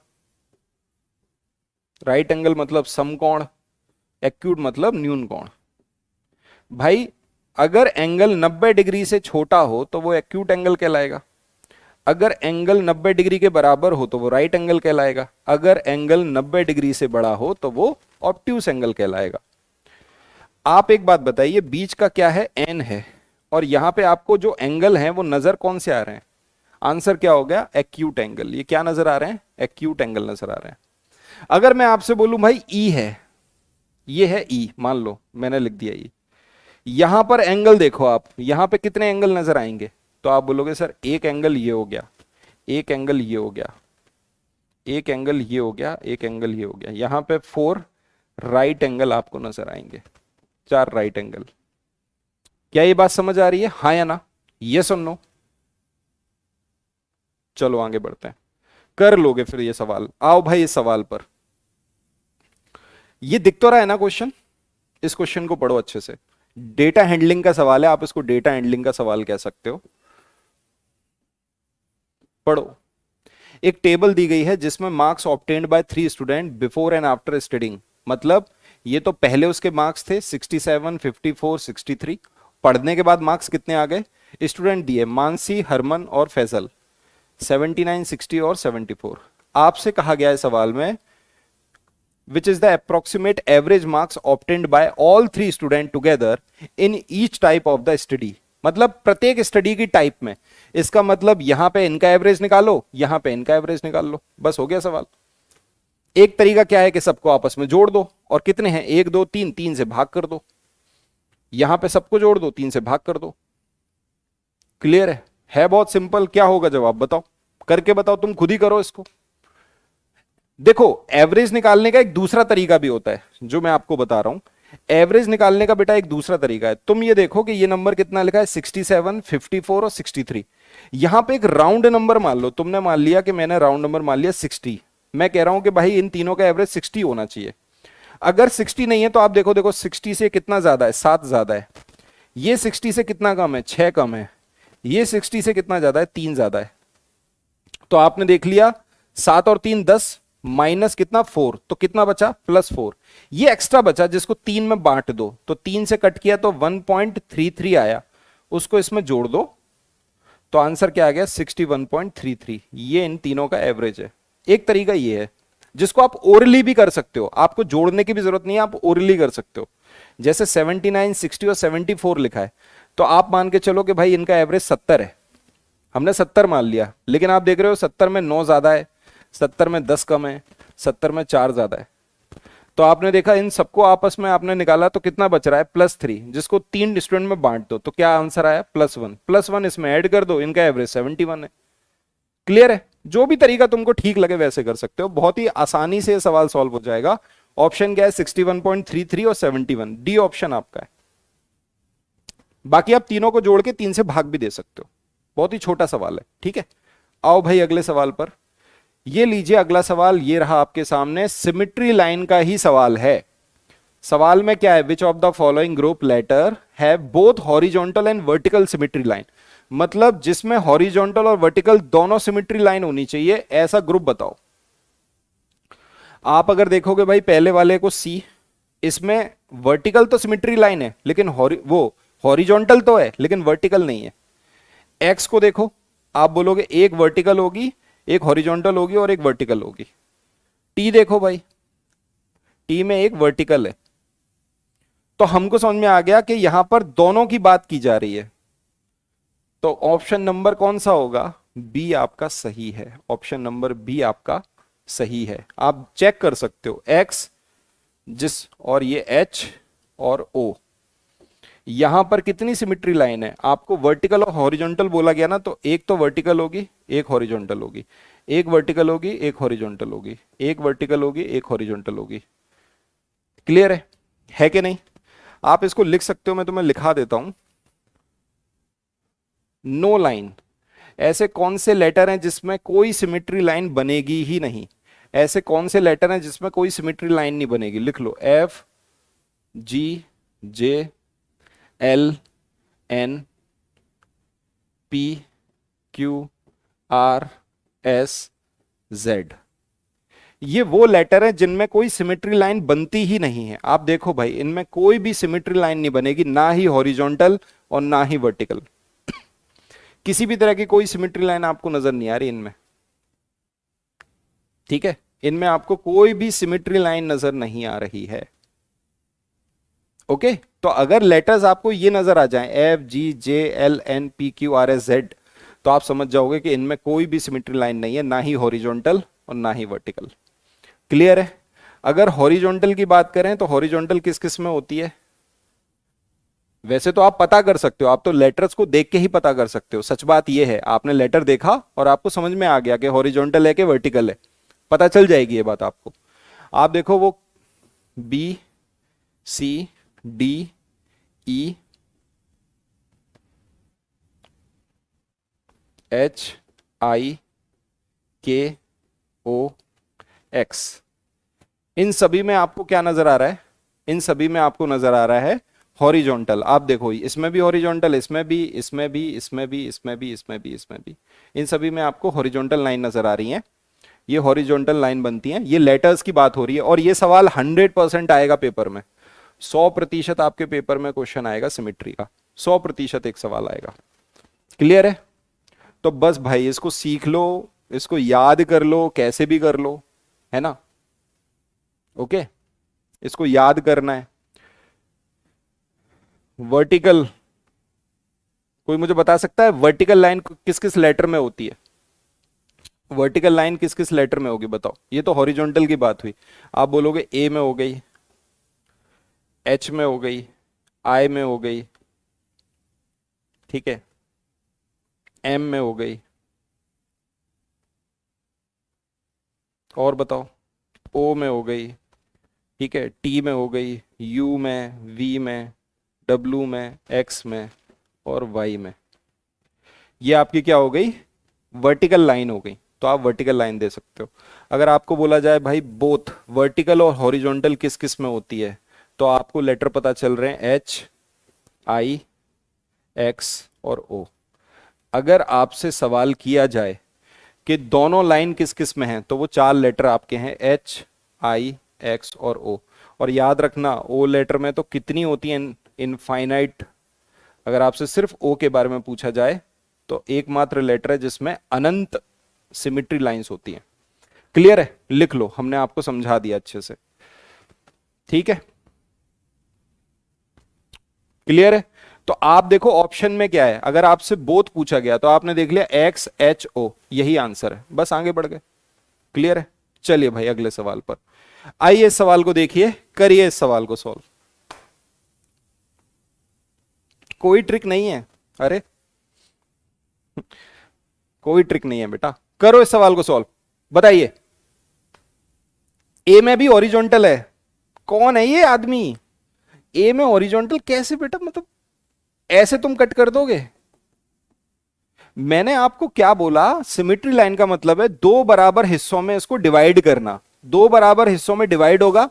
राइट एंगल मतलब समकोण, एक्यूट मतलब न्यून कोण। भाई अगर एंगल 90 डिग्री से छोटा हो तो वो एक्यूट एंगल कहलाएगा, अगर एंगल 90 डिग्री के बराबर हो तो वो राइट एंगल कहलाएगा, अगर एंगल 90 डिग्री से बड़ा हो तो वो ऑब्ट्यूस एंगल कहलाएगा। आप एक बात बताइए, बीच का क्या है, एन है, और यहां पे आपको जो एंगल है वो नजर कौन से आ रहे हैं? आंसर क्या हो गया? Acute angle. ये क्या नजर आ रहे हैं? एक्यूट एंगल नजर आ रहे हैं। अगर मैं आपसे बोलूं भाई ई है, ये है ई, मान लो मैंने लिख दिया ई, यहां पर एंगल देखो आप, यहां पे कितने एंगल नजर आएंगे? तो आप बोलोगे सर एक एंगल ये हो गया, एक एंगल ये हो गया, एक एंगल ये हो गया, एक एंगल ये हो गया, यहां पे 4 राइट एंगल आपको नजर आएंगे, 4 राइट एंगल। क्या ये बात समझ आ रही है? हाँ या ना? ये सुन लो। चलो आगे बढ़ते हैं, कर लोगे फिर ये सवाल। आओ भाई इस सवाल पर, ये दिख तो रहा है ना क्वेश्चन? इस क्वेश्चन को पढ़ो अच्छे से। डेटा हैंडलिंग का सवाल है, आप इसको डेटा हैंडलिंग का सवाल कह सकते हो। पढ़ो। एक टेबल दी गई है जिसमें marks obtained by 3 student before and after studying. मतलब ये तो पहले उसके मार्क्स थे 67, 54, 63, पढ़ने के बाद मार्क्स कितने आ गए? स्टूडेंट दिए मानसी, हरमन और फैजल, 79, 60 और 74। आपसे कहा गया है सवाल में which is the approximate average marks obtained by all 3 students together in each type of the study। मतलब प्रत्येक स्टडी की टाइप में। इसका मतलब यहां पे इनका एवरेज निकालो, यहां पे इनका एवरेज निकाल लो, बस हो गया सवाल। एक तरीका क्या है कि सबको आपस में जोड़ दो, और कितने हैं? 1 2 3, 3 से भाग कर दो, यहां पे सबको जोड़ दो, 3 से भाग कर दो। क्लियर है बहुत सिंपल। क्या होगा जवाब बताओ, करके बताओ, तुम खुद ही करो इसको। देखो एवरेज निकालने का एक दूसरा तरीका भी होता है जो मैं आपको बता रहा हूं। एवरेज निकालने का बेटा एक दूसरा तरीका है। तुम ये देखो कि ये नंबर कितना लिखा है, 67, 54 और 63। यहां पे एक राउंड नंबर मान लो, तुमने मान लिया कि मैंने राउंड नंबर मान लिया 60। मैं कह रहा हूं कि भाई इन तीनों का एवरेज 60 होना चाहिए। अगर 60 नहीं है तो आप देखो, देखो 60 से कितना ज्यादा है? 7 ज्यादा है। ये 60 से कितना कम है? 6 कम है। ये 60 से कितना ज्यादा है? 3 ज्यादा है। तो आपने देख लिया 7 और 3 10, माइनस कितना 4, तो कितना बचा? +4। ये एक्स्ट्रा बचा जिसको 3 में बांट दो, तो 3 से कट किया तो 1.33 आया, उसको इसमें जोड़ दो तो आंसर क्या आ गया? 61.33। ये इन तीनों का एवरेज है। एक तरीका ये है जिसको आप ओरली भी कर सकते हो, आपको जोड़ने की भी जरूरत नहीं है, आप ओरली कर सकते हो। जैसे 79, 60 और 74 लिखा है, तो आप मान के चलो कि भाई इनका एवरेज 70 है। हमने 70 मान लिया, लेकिन आप देख रहे हो 70 में 9 ज्यादा है, 70 में 10 कम है, 70 में 4 ज्यादा है। तो आपने देखा इन सबको आपस में आपने निकाला तो कितना बच रहा है? +3, जिसको 3 स्टूडेंट में बांट दो तो क्या आंसर आया? +1। +1 इसमें ऐड कर दो, इनका एवरेज 71 है। क्लियर है? जो भी तरीका तुमको ठीक लगे वैसे कर सकते हो, बहुत ही आसानी से सवाल सॉल्व हो जाएगा। ऑप्शन क्या है? 61.33 और 71, डी ऑप्शन आपका है। बाकी आप तीनों को जोड़ के 3 से भाग भी दे सकते हो, बहुत ही छोटा सवाल है। ठीक है, आओ भाई अगले सवाल पर। ये लीजिए अगला सवाल, ये रहा आपके सामने, सिमिट्री लाइन का ही सवाल है। सवाल में क्या है? Which of the following group letter have both horizontal and vertical symmetry line. मतलब जिसमें हॉरिजॉन्टल और वर्टिकल दोनों सिमिट्री लाइन होनी चाहिए, ऐसा ग्रुप बताओ। आप अगर देखोगे भाई पहले वाले को सी, इसमें वर्टिकल तो सिमेट्री लाइन है, लेकिन वो हॉरिजॉन्टल तो है लेकिन वर्टिकल नहीं है। एक्स को देखो, आप बोलोगे एक वर्टिकल होगी, एक हॉरिजॉन्टल होगी और एक वर्टिकल होगी। टी देखो भाई, टी में एक वर्टिकल है। तो हमको समझ में आ गया कि यहां पर दोनों की बात की जा रही है। तो ऑप्शन नंबर कौन सा होगा? बी आपका सही है। ऑप्शन नंबर बी आपका सही है। आप चेक कर सकते हो, एक्स जिस और ये एच और ओ, यहां पर कितनी सिमेट्री लाइन है? आपको वर्टिकल और हॉरिजॉन्टल बोला गया ना, तो एक तो वर्टिकल होगी, एक हॉरिजॉन्टल होगी, एक वर्टिकल होगी, एक हॉरिजॉन्टल होगी, एक वर्टिकल होगी, एक हॉरिजॉन्टल होगी। क्लियर है कि नहीं? आप इसको लिख सकते हो, मैं तुम्हें लिखा देता हूं। नो लाइन, ऐसे कौन से लेटर हैं जिसमें कोई सिमेट्री लाइन बनेगी ही नहीं? ऐसे कौन से लेटर हैं जिसमें कोई सिमेट्री लाइन नहीं बनेगी? लिख लो, F G J L N P Q R S Z. ये वो लेटर हैं जिनमें कोई सिमेट्री लाइन बनती ही नहीं है। आप देखो भाई, इनमें कोई भी सिमेट्री लाइन नहीं बनेगी, ना ही हॉरिजॉन्टल और ना ही वर्टिकल। किसी भी तरह की कोई सिमेट्री लाइन आपको नजर नहीं आ रही इनमें। ठीक है, इनमें आपको कोई भी सिमेट्री लाइन नजर नहीं आ रही है। ओके, तो अगर लेटर्स आपको ये नजर आ जाएं, F G J L N P Q R S Z, तो आप समझ जाओगे कि इनमें कोई भी सिमेट्री लाइन नहीं है, ना ही हॉरिजॉन्टल और ना ही वर्टिकल। क्लियर है? अगर हॉरिजॉन्टल की बात करें तो हॉरिजॉन्टल किस किस में होती है? वैसे तो आप पता कर सकते हो, आप तो लेटर्स को देख के ही पता कर सकते हो। सच बात यह है, आपने लेटर देखा और आपको समझ में आ गया कि हॉरिजॉन्टल है कि वर्टिकल है, पता चल जाएगी ये बात आपको। आप देखो, वो B C D E H I K O x, इन सभी में आपको क्या नजर आ रहा है? इन सभी में आपको नजर आ रहा है हॉरिजॉन्टल। आप देखो, इसमें भी हॉरिजॉन्टल, इसमें भी, इसमें भी, इसमें भी, इसमें भी, इसमें भी, इसमें भी, इन सभी में आपको हॉरिजॉन्टल लाइन नजर आ रही है। ये हॉरिजॉन्टल लाइन बनती है। ये लेटर्स की बात हो रही है और ये सवाल 100% आएगा पेपर में। 100% आपके पेपर में क्वेश्चन आएगा सिमेट्री का, 100% एक सवाल आएगा। क्लियर है? तो बस भाई इसको सीख लो, इसको याद कर लो, कैसे भी कर लो, है ना? ओके, इसको याद करना है। वर्टिकल, कोई मुझे बता सकता है वर्टिकल लाइन किस किस लेटर में होती है? वर्टिकल लाइन किस किस लेटर में होगी बताओ? ये तो हॉरिजॉन्टल की बात हुई। आप बोलोगे ए में हो गई, एच में हो गई, आई में हो गई, ठीक है, एम में हो गई, और बताओ, ओ में हो गई, ठीक है, टी में हो गई, यू में, वी में, डब्ल्यू में, एक्स में और वाई में। ये आपकी क्या हो गई? वर्टिकल लाइन हो गई। तो आप वर्टिकल लाइन दे सकते हो। अगर आपको बोला जाए भाई बोथ वर्टिकल और हॉरिजॉन्टल किस किस में होती है, तो आपको लेटर पता चल रहे हैं, एच आई एक्स और ओ। अगर आपसे सवाल किया जाए कि दोनों लाइन किस किस में हैं, तो वो 4 लेटर आपके हैं, एच आई एक्स और ओ। और याद रखना, ओ लेटर में तो कितनी होती है? इनफाइनाइट। अगर आपसे सिर्फ ओ के बारे में पूछा जाए तो एकमात्र लेटर है जिसमें अनंत सिमेट्री लाइंस होती हैं। क्लियर है? लिख लो, हमने आपको समझा दिया अच्छे से। ठीक है, क्लियर है? तो आप देखो ऑप्शन में क्या है। अगर आपसे बोथ पूछा गया तो आपने देख लिया एक्स एच ओ, यही आंसर है, बस आगे बढ़ गए। क्लियर है? चलिए भाई अगले सवाल पर आइए। इस सवाल को देखिए, करिए इस सवाल को सॉल्व। कोई ट्रिक नहीं है, अरे कोई ट्रिक नहीं है बेटा, करो इस सवाल को सॉल्व। बताइए, ए में भी हॉरिजॉन्टल है। कौन है ये आदमी? ए में हॉरिजॉन्टल कैसे बेटा? मतलब ऐसे तुम कट कर दोगे? मैंने आपको क्या बोला? सिमेट्री लाइन का मतलब है दो बराबर हिस्सों में इसको डिवाइड करना। दो बराबर हिस्सों में डिवाइड होगा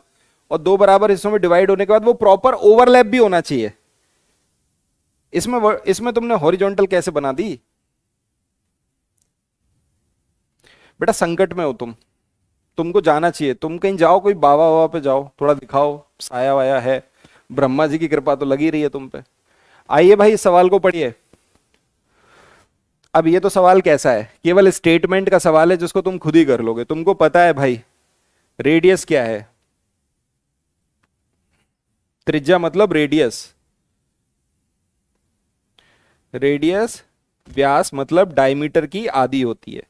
और दो बराबर हिस्सों में डिवाइड होने के बाद वो प्रॉपर ओवरलैप भी होना चाहिए। इसमें तुमने हॉरिजॉन्टल कैसे बना दी? बेटा संकट में हो तुम, तुमको जाना चाहिए, तुम कहीं जाओ, कोई बाबा बाबा पे जाओ, थोड़ा दिखाओ, साया वाया है, ब्रह्मा जी की कृपा तो लगी रही है तुम पे। आइए भाई इस सवाल को पढ़िए। अब ये तो सवाल कैसा है, केवल स्टेटमेंट का सवाल है जिसको तुम खुद ही कर लोगे। तुमको पता है भाई रेडियस क्या है, त्रिज्या मतलब रेडियस, रेडियस व्यास मतलब डायमीटर की आधी होती है।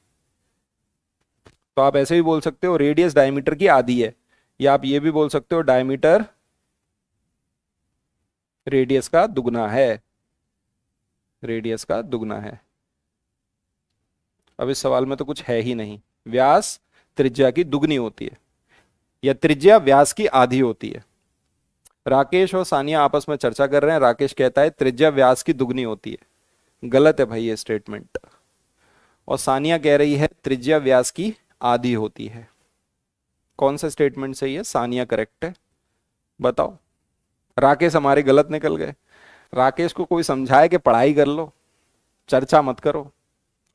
तो आप ऐसे भी बोल सकते हो रेडियस डायमीटर की आधी है, या आप ये भी बोल सकते हो डायमीटर रेडियस का दुगना है, रेडियस का दुगना है। अब इस सवाल में तो कुछ है ही नहीं, व्यास त्रिज्या की दुगनी होती है, या त्रिज्या व्यास की आधी होती है। राकेश और सानिया आपस में चर्चा कर रहे हैं, राकेश कहता है त्रिज्या व्यास की दुगनी होती है। गलत है भाई ये स्टेटमेंट। और सानिया कह रही है त्रिज्या व्यास की आधी होती है। कौन सा स्टेटमेंट सही है? सानिया करेक्ट है। बताओ। राकेश हमारे गलत निकल गए। राकेश को कोई समझाए कि पढ़ाई कर लो, चर्चा मत करो।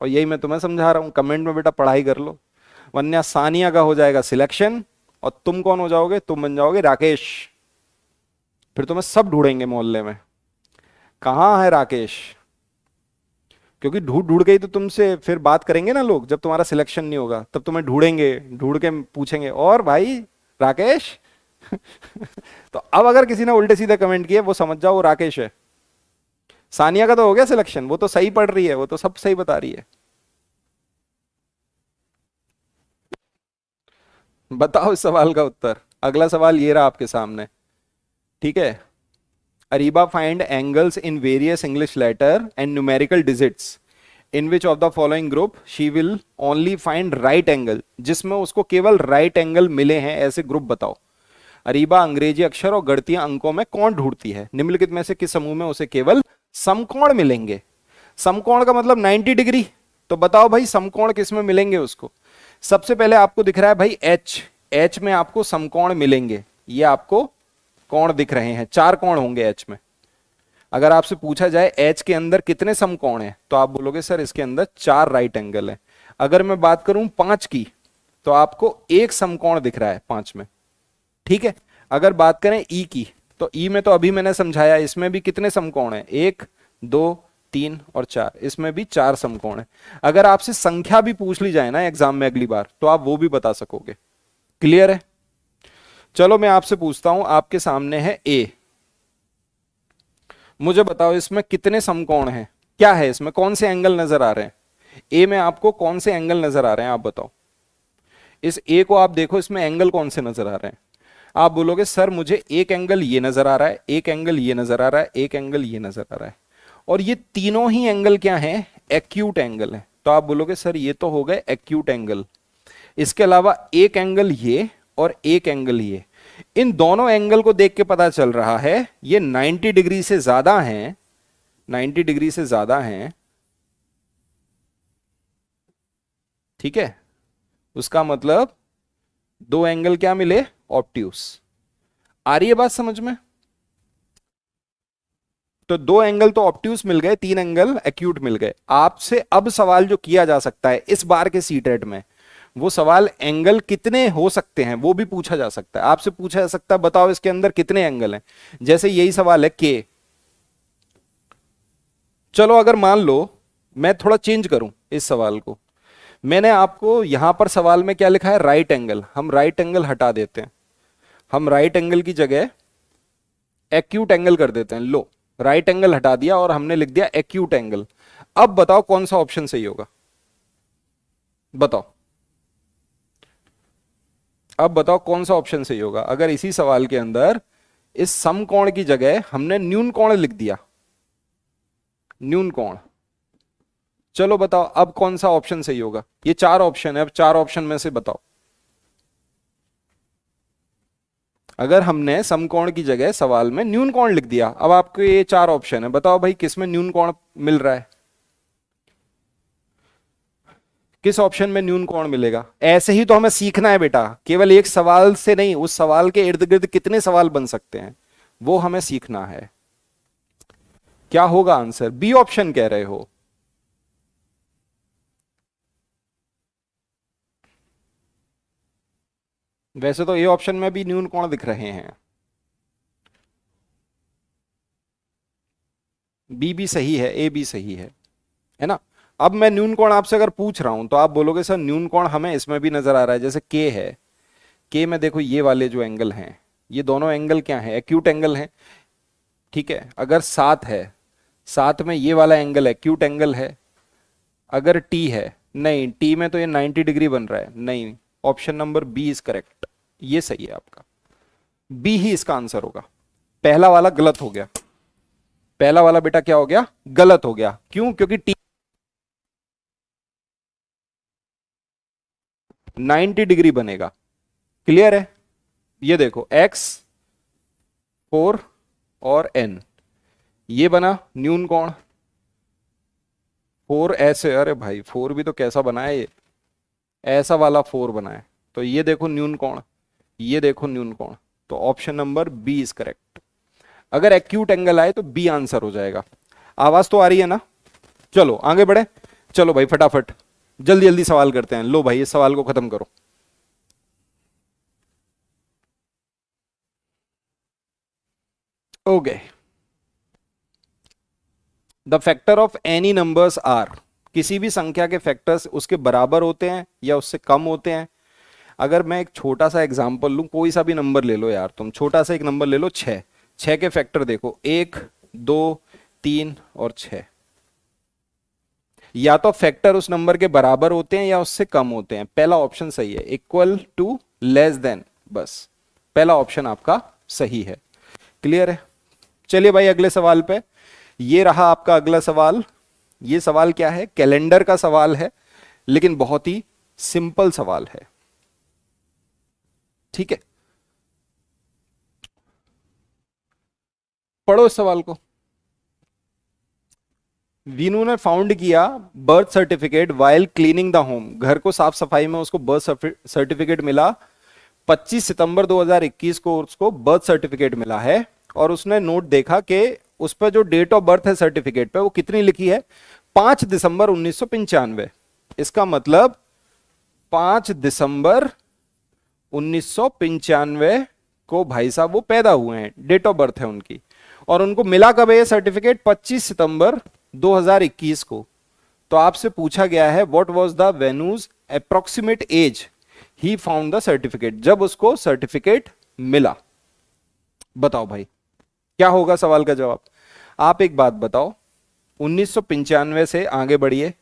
और यही मैं तुम्हें समझा रहा हूं, कमेंट में बेटा पढ़ाई कर लो, वरना सानिया का हो जाएगा सिलेक्शन और तुम कौन हो जाओगे? तुम बन जाओगे राकेश। फिर तुम्हें सब ढूंढेंगे मोहल्ले में, कहाँ है राकेश? क्योंकि ढूंढ ढूंढ के ही तो तुमसे फिर बात करेंगे ना लोग, जब तुम्हारा सिलेक्शन नहीं होगा तब तुम्हें ढूंढेंगे, ढूंढ के पूछेंगे और भाई राकेश। तो अब अगर किसी ने उल्टे सीधे कमेंट किए वो समझ जाओ वो राकेश है। सानिया का तो हो गया सिलेक्शन, वो तो सही पढ़ रही है, वो तो सब सही बता रही है। बताओ इस सवाल का उत्तर। अगला सवाल ये रहा आपके सामने, ठीक है। Areeba find angles in various English letter and numerical digits, in which of the following group she will only find right angle, जिसमें उसको केवल राइट एंगल मिले हैं, ऐसे ग्रुप बताओ। अरीबा अंग्रेजी अक्षर और गणितीय अंकों में कौन ढूंढती है? निम्नलिखित में से किस समूह में उसे केवल समकोण मिलेंगे? समकोण का मतलब 90 डिग्री। तो बताओ भाई समकोण किस में मिलेंगे उसको? सबसे पहले आपको दिख रहा है भाई एच, एच में आपको समकोण मिलेंगे। ये आपको कोण दिख रहे हैं, 4 कोण होंगे एच में। अगर आपसे पूछा जाए एच के अंदर कितने समकोण हैं, तो आप बोलोगे सर इसके अंदर 4 राइट एंगल हैं। अगर मैं बात करूं 5 की, तो आपको एक समकोण दिख रहा है 5 में, ठीक है। अगर बात करें ई की, तो ई में तो अभी मैंने समझाया, इसमें भी कितने समकोण हैं? 1 2 3 और 4, इसमें भी 4 समकोण है। अगर आपसे संख्या भी पूछ ली जाए ना एग्जाम में अगली बार, तो आप वो भी बता सकोगे। क्लियर है? चलो मैं आपसे पूछता हूं, आपके सामने है ए, मुझे बताओ इसमें कितने समकोण हैं? क्या है इसमें, कौन से एंगल नजर आ रहे हैं? ए में आपको कौन से एंगल नजर आ रहे हैं, आप बताओ। इस ए को आप देखो, इसमें एंगल कौन से नजर आ रहे हैं? आप बोलोगे सर मुझे एक एंगल ये नजर आ रहा है, एक एंगल ये नजर आ रहा है, एक एंगल ये नजर आ रहा है, और ये तीनों ही एंगल क्या हैं? एक्यूट एंगल है। तो आप बोलोगे सर ये तो हो गए एक्यूट एंगल। इसके अलावा एक एंगल ये और एक एंगल ये, इन दोनों एंगल को देख के पता चल रहा है ये 90 डिग्री से ज्यादा हैं, 90 डिग्री से ज्यादा हैं, ठीक है। उसका मतलब दो एंगल क्या मिले? ऑब्ट्यूस। आ रही है बात समझ में? तो दो एंगल तो ऑब्ट्यूस मिल गए, तीन एंगल एक्यूट मिल गए। आपसे अब सवाल जो किया जा सकता है इस बार के सीटेट में, वो सवाल एंगल कितने हो सकते हैं वो भी पूछा जा सकता है। आपसे पूछा जा सकता है बताओ इसके अंदर कितने एंगल हैं, जैसे यही सवाल है के। चलो अगर मान लो मैं थोड़ा चेंज करूं इस सवाल को, मैंने आपको यहां पर सवाल में क्या लिखा है? Right angle. हम राइट एंगल हटा देते हैं, हम राइट एंगल की जगह एक्यूट एंगल कर देते हैं। लो राइट एंगल हटा दिया और हमने लिख दिया एक्यूट एंगल। अब बताओ कौन सा ऑप्शन सही होगा? बताओ, अब बताओ कौन सा ऑप्शन सही होगा अगर इसी सवाल के अंदर इस समकोण की जगह हमने न्यून कोण लिख दिया, न्यून कोण। चलो बताओ अब कौन सा ऑप्शन सही होगा? ये 4 ऑप्शन है, अब 4 ऑप्शन में से बताओ। अगर हमने समकोण की जगह सवाल में न्यून कोण लिख दिया, अब आपको ये 4 ऑप्शन है, बताओ भाई किस में न्यून कोण मिल रहा है? किस ऑप्शन में न्यून कोण मिलेगा? ऐसे ही तो हमें सीखना है बेटा, केवल एक सवाल से नहीं, उस सवाल के इर्द गिर्द कितने सवाल बन सकते हैं वो हमें सीखना है। क्या होगा आंसर? बी ऑप्शन कह रहे हो? वैसे तो ए ऑप्शन में भी न्यून कोण दिख रहे हैं, बी भी सही है, ए भी सही है ना। अब मैं न्यून कोण आपसे अगर पूछ रहा हूं तो आप बोलोगे सर न्यून कोण हमें इसमें भी नजर आ रहा है, जैसे के है, के में देखो ये वाले जो एंगल हैं, ये दोनों एंगल क्या है, एक्यूट एंगल है, ठीक है। अगर सात है, सात में ये वाला एंगल एक्यूट एंगल है। अगर टी है, नहीं टी में तो ये 90 डिग्री बन रहा है, नहीं, option number B is correct, ये सही है आपका, बी ही इसका आंसर होगा। पहला वाला गलत हो गया, पहला वाला बेटा क्या हो गया, गलत हो गया। क्यों? क्योंकि टी 90 डिग्री बनेगा। क्लियर है? ये देखो x 4 और n, ये बना न्यून कोण 4 ऐसे, अरे भाई 4 भी तो कैसा बना है ये, ऐसा वाला 4 बना है, तो ये देखो न्यून कोण, ये देखो न्यून कोण, तो option number B is correct. अगर एक्यूट एंगल आए तो बी आंसर हो जाएगा। आवाज तो आ रही है ना? चलो आगे बढ़े, चलो भाई फटाफट जल्दी जल्दी सवाल करते हैं। लो भाई इस सवाल को खत्म करो। Okay, the factor of any numbers are, किसी भी संख्या के फैक्टर्स उसके बराबर होते हैं या उससे कम होते हैं। अगर मैं एक छोटा सा एग्जांपल लूं, कोई सा भी नंबर ले लो यार, तुम छोटा सा एक नंबर ले लो, 6, 6 के फैक्टर देखो, 1 2 3 और 6। या तो फैक्टर उस नंबर के बराबर होते हैं या उससे कम होते हैं, पहला ऑप्शन सही है, इक्वल टू, लेस देन, बस पहला ऑप्शन आपका सही है। क्लियर है? चलिए भाई अगले सवाल पे, ये रहा आपका अगला सवाल। ये सवाल क्या है, कैलेंडर का सवाल है, लेकिन बहुत ही सिंपल सवाल है, ठीक है। पढ़ो इस सवाल को। वीनू ने फाउंड किया birth certificate while cleaning the home, घर को साफ सफाई में उसको बर्थ सर्टिफिकेट मिला। 25 सितंबर 2021 को उसको बर्थ सर्टिफिकेट मिला है, और उसने नोट देखा कि उस पर जो डेट ऑफ बर्थ है सर्टिफिकेट पे वो कितनी लिखी है, 5 दिसंबर 1995। इसका मतलब 5 दिसंबर 1995 को भाई साहब वो पैदा हुए हैं, डेट ऑफ बर्थ है उनकी, और उनको मिला कब है ये सर्टिफिकेट, 25 सितंबर 2021 को। तो आपसे पूछा गया है what was the Venu's approximate age he found the certificate, जब उसको सर्टिफिकेट मिला। बताओ भाई क्या होगा सवाल का जवाब। आप एक बात बताओ, 1995 से आगे बढ़िए,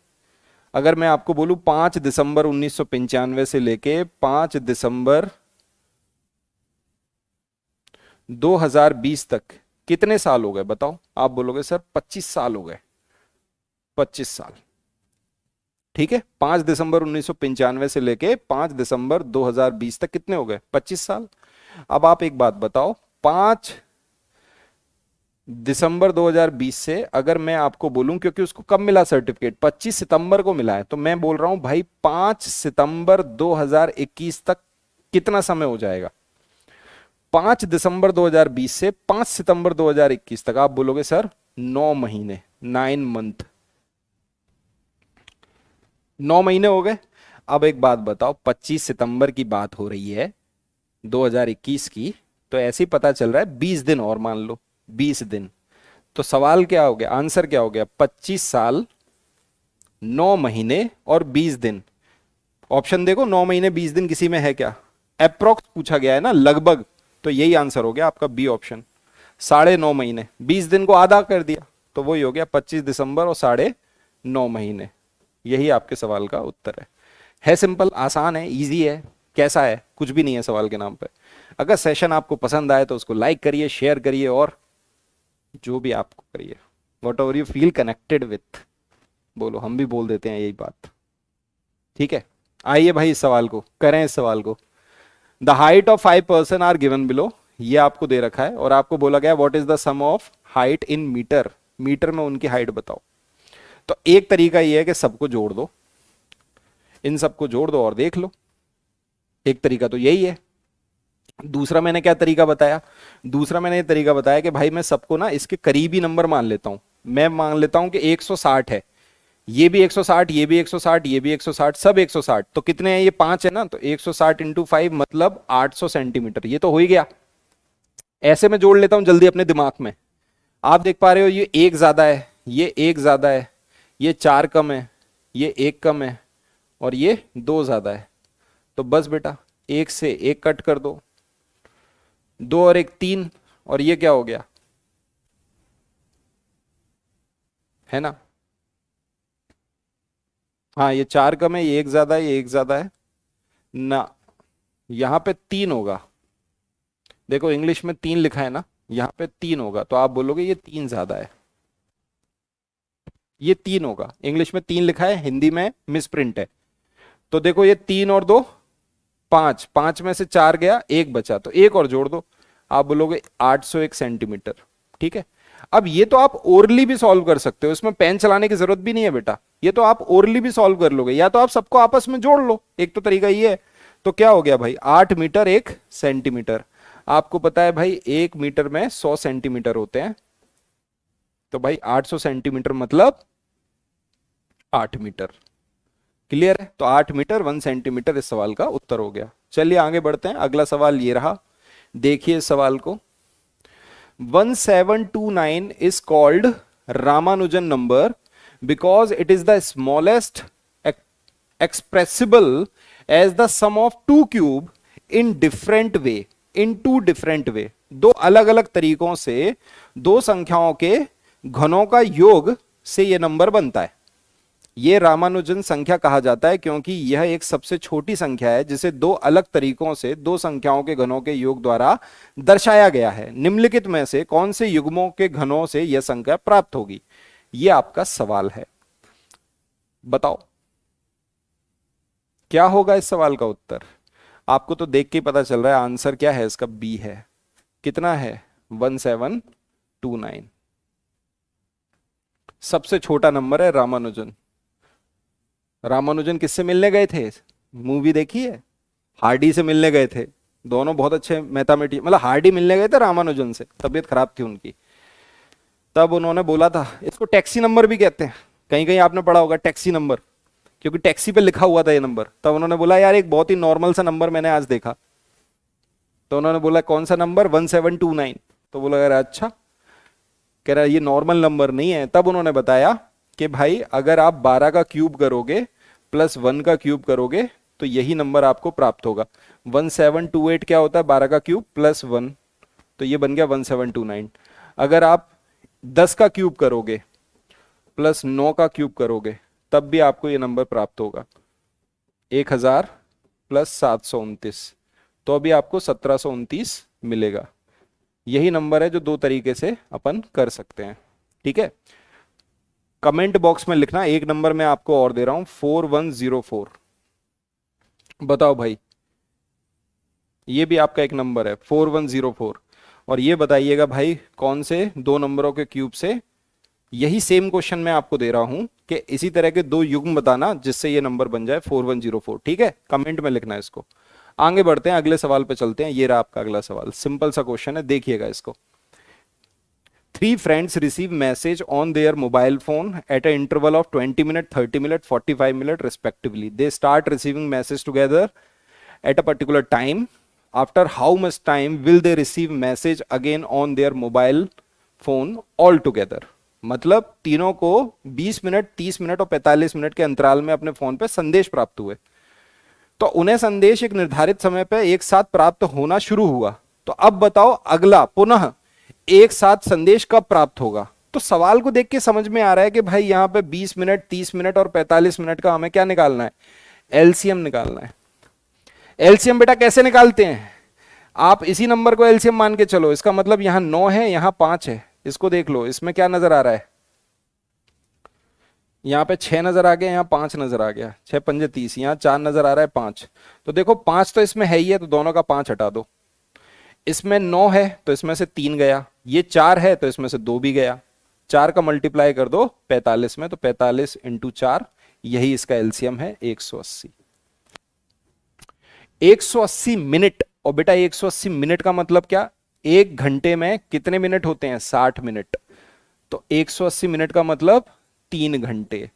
अगर मैं आपको बोलूं 5 दिसंबर 1995 से लेके 5 दिसंबर 2020 तक कितने साल हो गए बताओ। आप बोलोगे सर 25 साल हो गए, 25 साल, ठीक है। 5 दिसंबर 1995 से लेके 5 दिसंबर 2020 तक कितने हो गए, 25 साल। अब आप एक बात बताओ, 5 दिसंबर 2020 से अगर मैं आपको बोलूं, क्योंकि उसको कब मिला सर्टिफिकेट, 25 सितंबर को मिला है, तो मैं बोल रहा हूं भाई 5 सितंबर 2021 तक कितना समय हो जाएगा। 5 दिसंबर 2020 से 5 सितंबर 2021 तक, आप बोलोगे सर 9 महीने, 9 मंथ, 9 महीने हो गए। अब एक बात बताओ, 25 सितंबर की बात हो रही है 2021 की, तो ऐसे ही पता चल रहा है 20 दिन और मान लो, 20 दिन। तो सवाल क्या हो गया, आंसर क्या हो गया, 25 साल 9 महीने और 20 दिन। ऑप्शन देखो, 9 महीने 20 दिन किसी में है क्या, अप्रोक्स पूछा गया है ना, लगभग, तो यही आंसर हो गया आपका बी ऑप्शन। 9.5 महीने, 20 दिन को आधा कर दिया तो वही हो गया 25 दिसंबर और 9.5 महीने। यही आपके सवाल का उत्तर है सिंपल, आसान है, इजी है, कैसा है, कुछ भी नहीं है सवाल के नाम पे। अगर सेशन आपको पसंद आए तो उसको लाइक करिए, शेयर करिए, और जो भी आपको करिए, what ever you feel connected with, बोलो, हम भी बोल देते हैं यही बात, ठीक है। आइए भाई इस सवाल को करें, इस सवाल को। The height of 5 person are given below, ये आपको दे रखा है, और आपको बोला गया what is the sum of height in metre, metre में उनकी हाइट बताओ। तो एक तरीका ये है कि सबको जोड़ दो, इन सबको जोड़ दो और देख लो, एक तरीका तो यही है। दूसरा मैंने क्या तरीका बताया, दूसरा मैंने ये तरीका बताया कि भाई मैं सबको ना इसके करीबी नंबर मान लेता हूं, मैं मान लेता हूं कि 160 है, ये भी 160, ये भी 160, ये भी 160, सब 160, तो कितने हैं ये 5 है ना, तो 160 इंटू 5 मतलब 800 सेंटीमीटर, ये तो हो ही गया। ऐसे में जोड़ लेता हूं जल्दी अपने दिमाग में। आप देख पा रहे हो ये एक ज्यादा है, ये एक ज्यादा है, ये 4 कम है, ये 1 कम है, और ये 2 ज्यादा है। तो बस बेटा एक से एक कट कर दो, 2 और 1 3, और ये क्या हो गया, है ना। हाँ ये 4 कम है, ये एक ज्यादा है, ये एक ज्यादा है ना, यहां पे 3 होगा। देखो इंग्लिश में 3 लिखा है ना, यहां पे 3 होगा, तो आप बोलोगे ये 3 ज्यादा है, ये 3 होगा। इंग्लिश में 3 लिखा है, हिंदी में मिसप्रिंट है। तो देखो ये 3 और 2 5, 5 में से 4 गया, एक बचा, तो एक और जोड़ दो, आप बोलोगे 801 सेंटीमीटर। ठीक है, अब ये तो आप ओरली भी सॉल्व कर सकते हो, इसमें पेन चलाने की जरूरत भी नहीं है बेटा, ये तो आप ओरली भी सॉल्व कर लोगे, या तो आप सबको आपस में जोड़ लो, एक तो तरीका ये है। तो क्या हो गया भाई, 8 मीटर 1 सेंटीमीटर। आपको पता है भाई 1 मीटर में 100 सेंटीमीटर होते हैं, तो भाई 800 सेंटीमीटर मतलब 8 मीटर। क्लियर है, तो 8 मीटर 1 सेंटीमीटर इस सवाल का उत्तर हो गया। चलिए आगे बढ़ते हैं, अगला सवाल ये रहा, देखिए इस सवाल को। 1729 is called Ramanujan number because it is the smallest expressible as the sum of two cube in different way, in two different way। दो अलग अलग तरीकों से दो संख्याओं के घनों का योग से यह नंबर बनता है। ये रामानुजन संख्या कहा जाता है क्योंकि यह एक सबसे छोटी संख्या है जिसे दो अलग तरीकों से दो संख्याओं के घनों के योग द्वारा दर्शाया गया है। निम्नलिखित में से कौन से युग्मों के घनों से यह संख्या प्राप्त होगी, यह आपका सवाल है। बताओ क्या होगा इस सवाल का उत्तर। आपको तो देख के ही पता चल रहा है आंसर क्या है इसका, बी है। कितना है, 1729। सबसे छोटा नंबर है रामानुजन। रामानुजन किससे मिलने गए थे, मूवी देखी है, हार्डी से मिलने गए थे। दोनों बहुत अच्छे मैथमेटिक्स, मतलब हार्डी मिलने गए थे रामानुजन से, तबीयत खराब थी उनकी, तब उन्होंने बोला था, इसको टैक्सी नंबर भी कहते हैं, कहीं कहीं आपने पढ़ा होगा टैक्सी नंबर, क्योंकि टैक्सी पे लिखा हुआ था ये नंबर। तब उन्होंने बोला यार एक बहुत ही नॉर्मल सा नंबर मैंने आज देखा, तो उन्होंने बोला कौन सा नंबर, 1729। तो बोला यार अच्छा, कह रहा ये नॉर्मल नंबर नहीं है। तब उन्होंने बताया कि भाई अगर आप 12 का क्यूब करोगे प्लस 1 का क्यूब करोगे तो यही नंबर आपको प्राप्त होगा। 1728 क्या होता है, 12 का क्यूब प्लस 1, तो ये बन गया 1729। अगर आप 10 का क्यूब करोगे प्लस 9 का क्यूब करोगे तब भी आपको ये नंबर प्राप्त होगा, 1000 प्लस 729, तो अभी आपको 1729 मिलेगा। यही नंबर है जो दो तरीके से अपन कर सकते हैं। ठीक है, कमेंट बॉक्स में लिखना, एक नंबर मैं आपको और दे रहा हूं 4104। बताओ भाई, ये भी आपका एक नंबर है 4104, और ये बताइएगा भाई कौन से दो नंबरों के क्यूब से। यही सेम क्वेश्चन मैं आपको दे रहा हूं कि इसी तरह के दो युग्म बताना जिससे ये नंबर बन जाए 4104। ठीक है, कमेंट में लिखना है इसको। आगे बढ़ते हैं, अगले सवाल पे चलते हैं। ये रहा आपका अगला सवाल, सिंपल सा क्वेश्चन है, देखिएगा इसको। 3 friends receive message on their mobile phone at an interval of 20 minutes, 30 minutes, 45 minutes respectively. They start receiving message together at a particular time. After how much time will they receive message again on their mobile phone all together? मतलब तीनों को 20 minute, 30 minute और 45 minute के अंतराल में अपने phone पे संदेश प्राप्त हुए। तो उन्हें संदेश एक निर्धारित समय पे एक साथ प्राप्त होना शुरू हुआ। तो अब बताओ अगला पुनः एक साथ संदेश कब प्राप्त होगा। तो सवाल को देख के समझ में आ रहा है कि भाई यहां पे 20 मिनट, 30 मिनट और 45 मिनट का हमें क्या निकालना है, एलसीएम निकालना है। एलसीएम बेटा कैसे निकालते हैं, आप इसी नंबर को एलसीएम मान के चलो। इसका मतलब यहां 9 है, यहां 5 है। इसको देख लो, इसमें क्या नजर आ रहा है, यहां पे 6 नजर आ गया, यहां 5 नजर आ गया, 6 पंजे 30, यहां 4 नजर आ रहा है 5। तो देखो 5 तो इसमें है ही है, तो दोनों का 5 हटा दो। इसमें 9 है तो इसमें से 3 गया, ये 4 है तो इसमें से 2 भी गया। 4 का मल्टीप्लाई कर दो 45 में, तो 45 इंटू 4, यही इसका एलसीएम है 180। 180 मिनट। और बेटा 180 मिनट का मतलब क्या, एक घंटे में कितने मिनट होते हैं, 60 मिनट। तो 180 मिनट का मतलब 3 घंटे।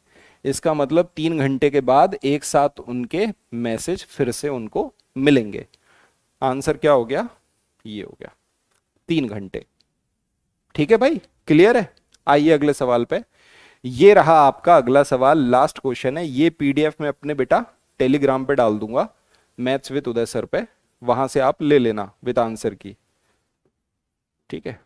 इसका मतलब 3 घंटे के बाद एक साथ उनके मैसेज फिर से उनको मिलेंगे। आंसर क्या हो गया, ये हो गया 3 घंटे। ठीक है भाई, क्लियर है। आइए अगले सवाल पे। ये रहा आपका अगला सवाल, लास्ट क्वेश्चन है। ये पीडीएफ में अपने बेटा टेलीग्राम पे डाल दूंगा, मैथ्स विद उदय सर पे, वहां से आप ले लेना विद आंसर की। ठीक है,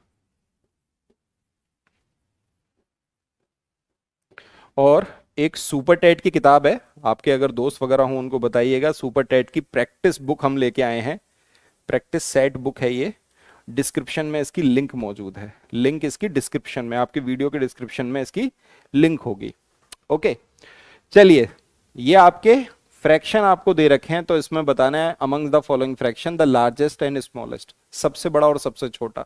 और एक सुपर टेट की किताब है, आपके अगर दोस्त वगैरह हो उनको बताइएगा। सुपर टेट की प्रैक्टिस बुक हम लेके आए हैं, प्रैक्टिस सेट बुक है ये। डिस्क्रिप्शन में इसकी लिंक मौजूद है, लिंक इसकी डिस्क्रिप्शन में, आपके वीडियो के डिस्क्रिप्शन में इसकी लिंक होगी। ओके, चलिए, ये आपके फ्रैक्शन आपको दे रखे हैं, तो इसमें बताना है among the following fraction the largest and smallest, सबसे बड़ा और सबसे छोटा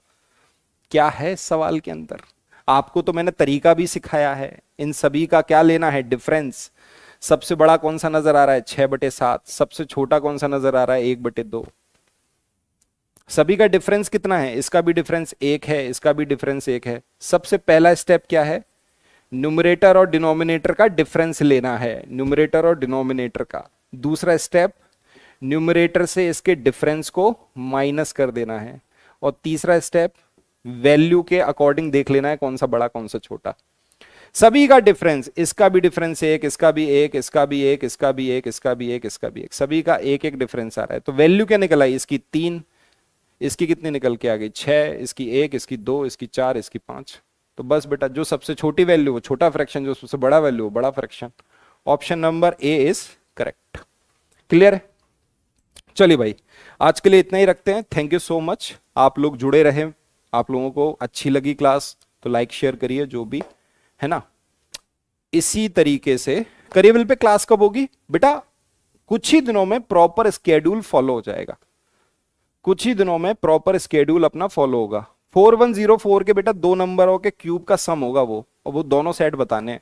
क्या है इस सवाल के अंदर। आपको तो मैंने तरीका भी सिखाया है, इन सभी का क्या लेना है, डिफरेंस। सबसे बड़ा कौन सा नजर आ रहा है, 6/7, सबसे छोटा कौन सा नजर आ रहा है, 1/2। सभी का डिफरेंस कितना है, इसका भी डिफरेंस 1 है, इसका भी डिफरेंस 1 है। सबसे पहला स्टेप क्या है, न्यूमरेटर और डिनोमिनेटर का डिफरेंस लेना है, न्यूमरेटर और डिनोमिनेटर का। दूसरा स्टेप, न्यूमरेटर से इसके डिफरेंस को माइनस कर देना है। और तीसरा स्टेप, वैल्यू के अकॉर्डिंग देख लेना है कौन सा बड़ा कौन सा छोटा। सभी का डिफरेंस, इसका भी डिफरेंस 1, इसका भी 1, इसका भी 1, इसका भी 1, इसका भी 1, इसका भी 1, सभी का 1-1 डिफरेंस आ रहा है। तो वैल्यू क्या निकल आई, इसकी 3, इसकी कितनी निकल के आ गई, 6, इसकी 1, इसकी 2, इसकी 4, इसकी 5। तो बस बेटा, जो सबसे छोटी वैल्यू वो छोटा फ्रैक्शन, जो सबसे बड़ा वैल्यू वो बड़ा fraction. Option number A is correct. Clear है। चलिए भाई, आज के लिए इतना ही रखते हैं। थैंक यू सो मच, आप लोग जुड़े रहे। आप लोगों को अच्छी लगी क्लास तो लाइक शेयर करिए, जो भी है ना। इसी तरीके से करिएबल पे क्लास कब होगी बेटा, कुछ ही दिनों में प्रॉपर स्केड्यूल फॉलो हो जाएगा, कुछ ही दिनों में प्रॉपर स्केड्यूल अपना फॉलो होगा। 4104 के बेटा 2 नंबरों के क्यूब का सम होगा वो, और वो दोनों सेट बताने हैं।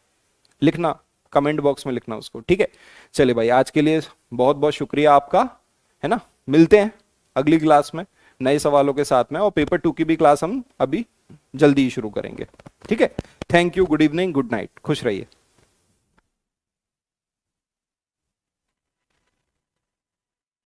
लिखना कमेंट बॉक्स में, लिखना उसको। ठीक है, चलिए भाई, आज के लिए बहुत बहुत शुक्रिया आपका, है ना। मिलते हैं अगली क्लास में नए सवालों के साथ में, और पेपर 2 की भी क्लास हम अभी जल्दी ही शुरू करेंगे। ठीक है, thank you, good evening, good night, खुश रहिए।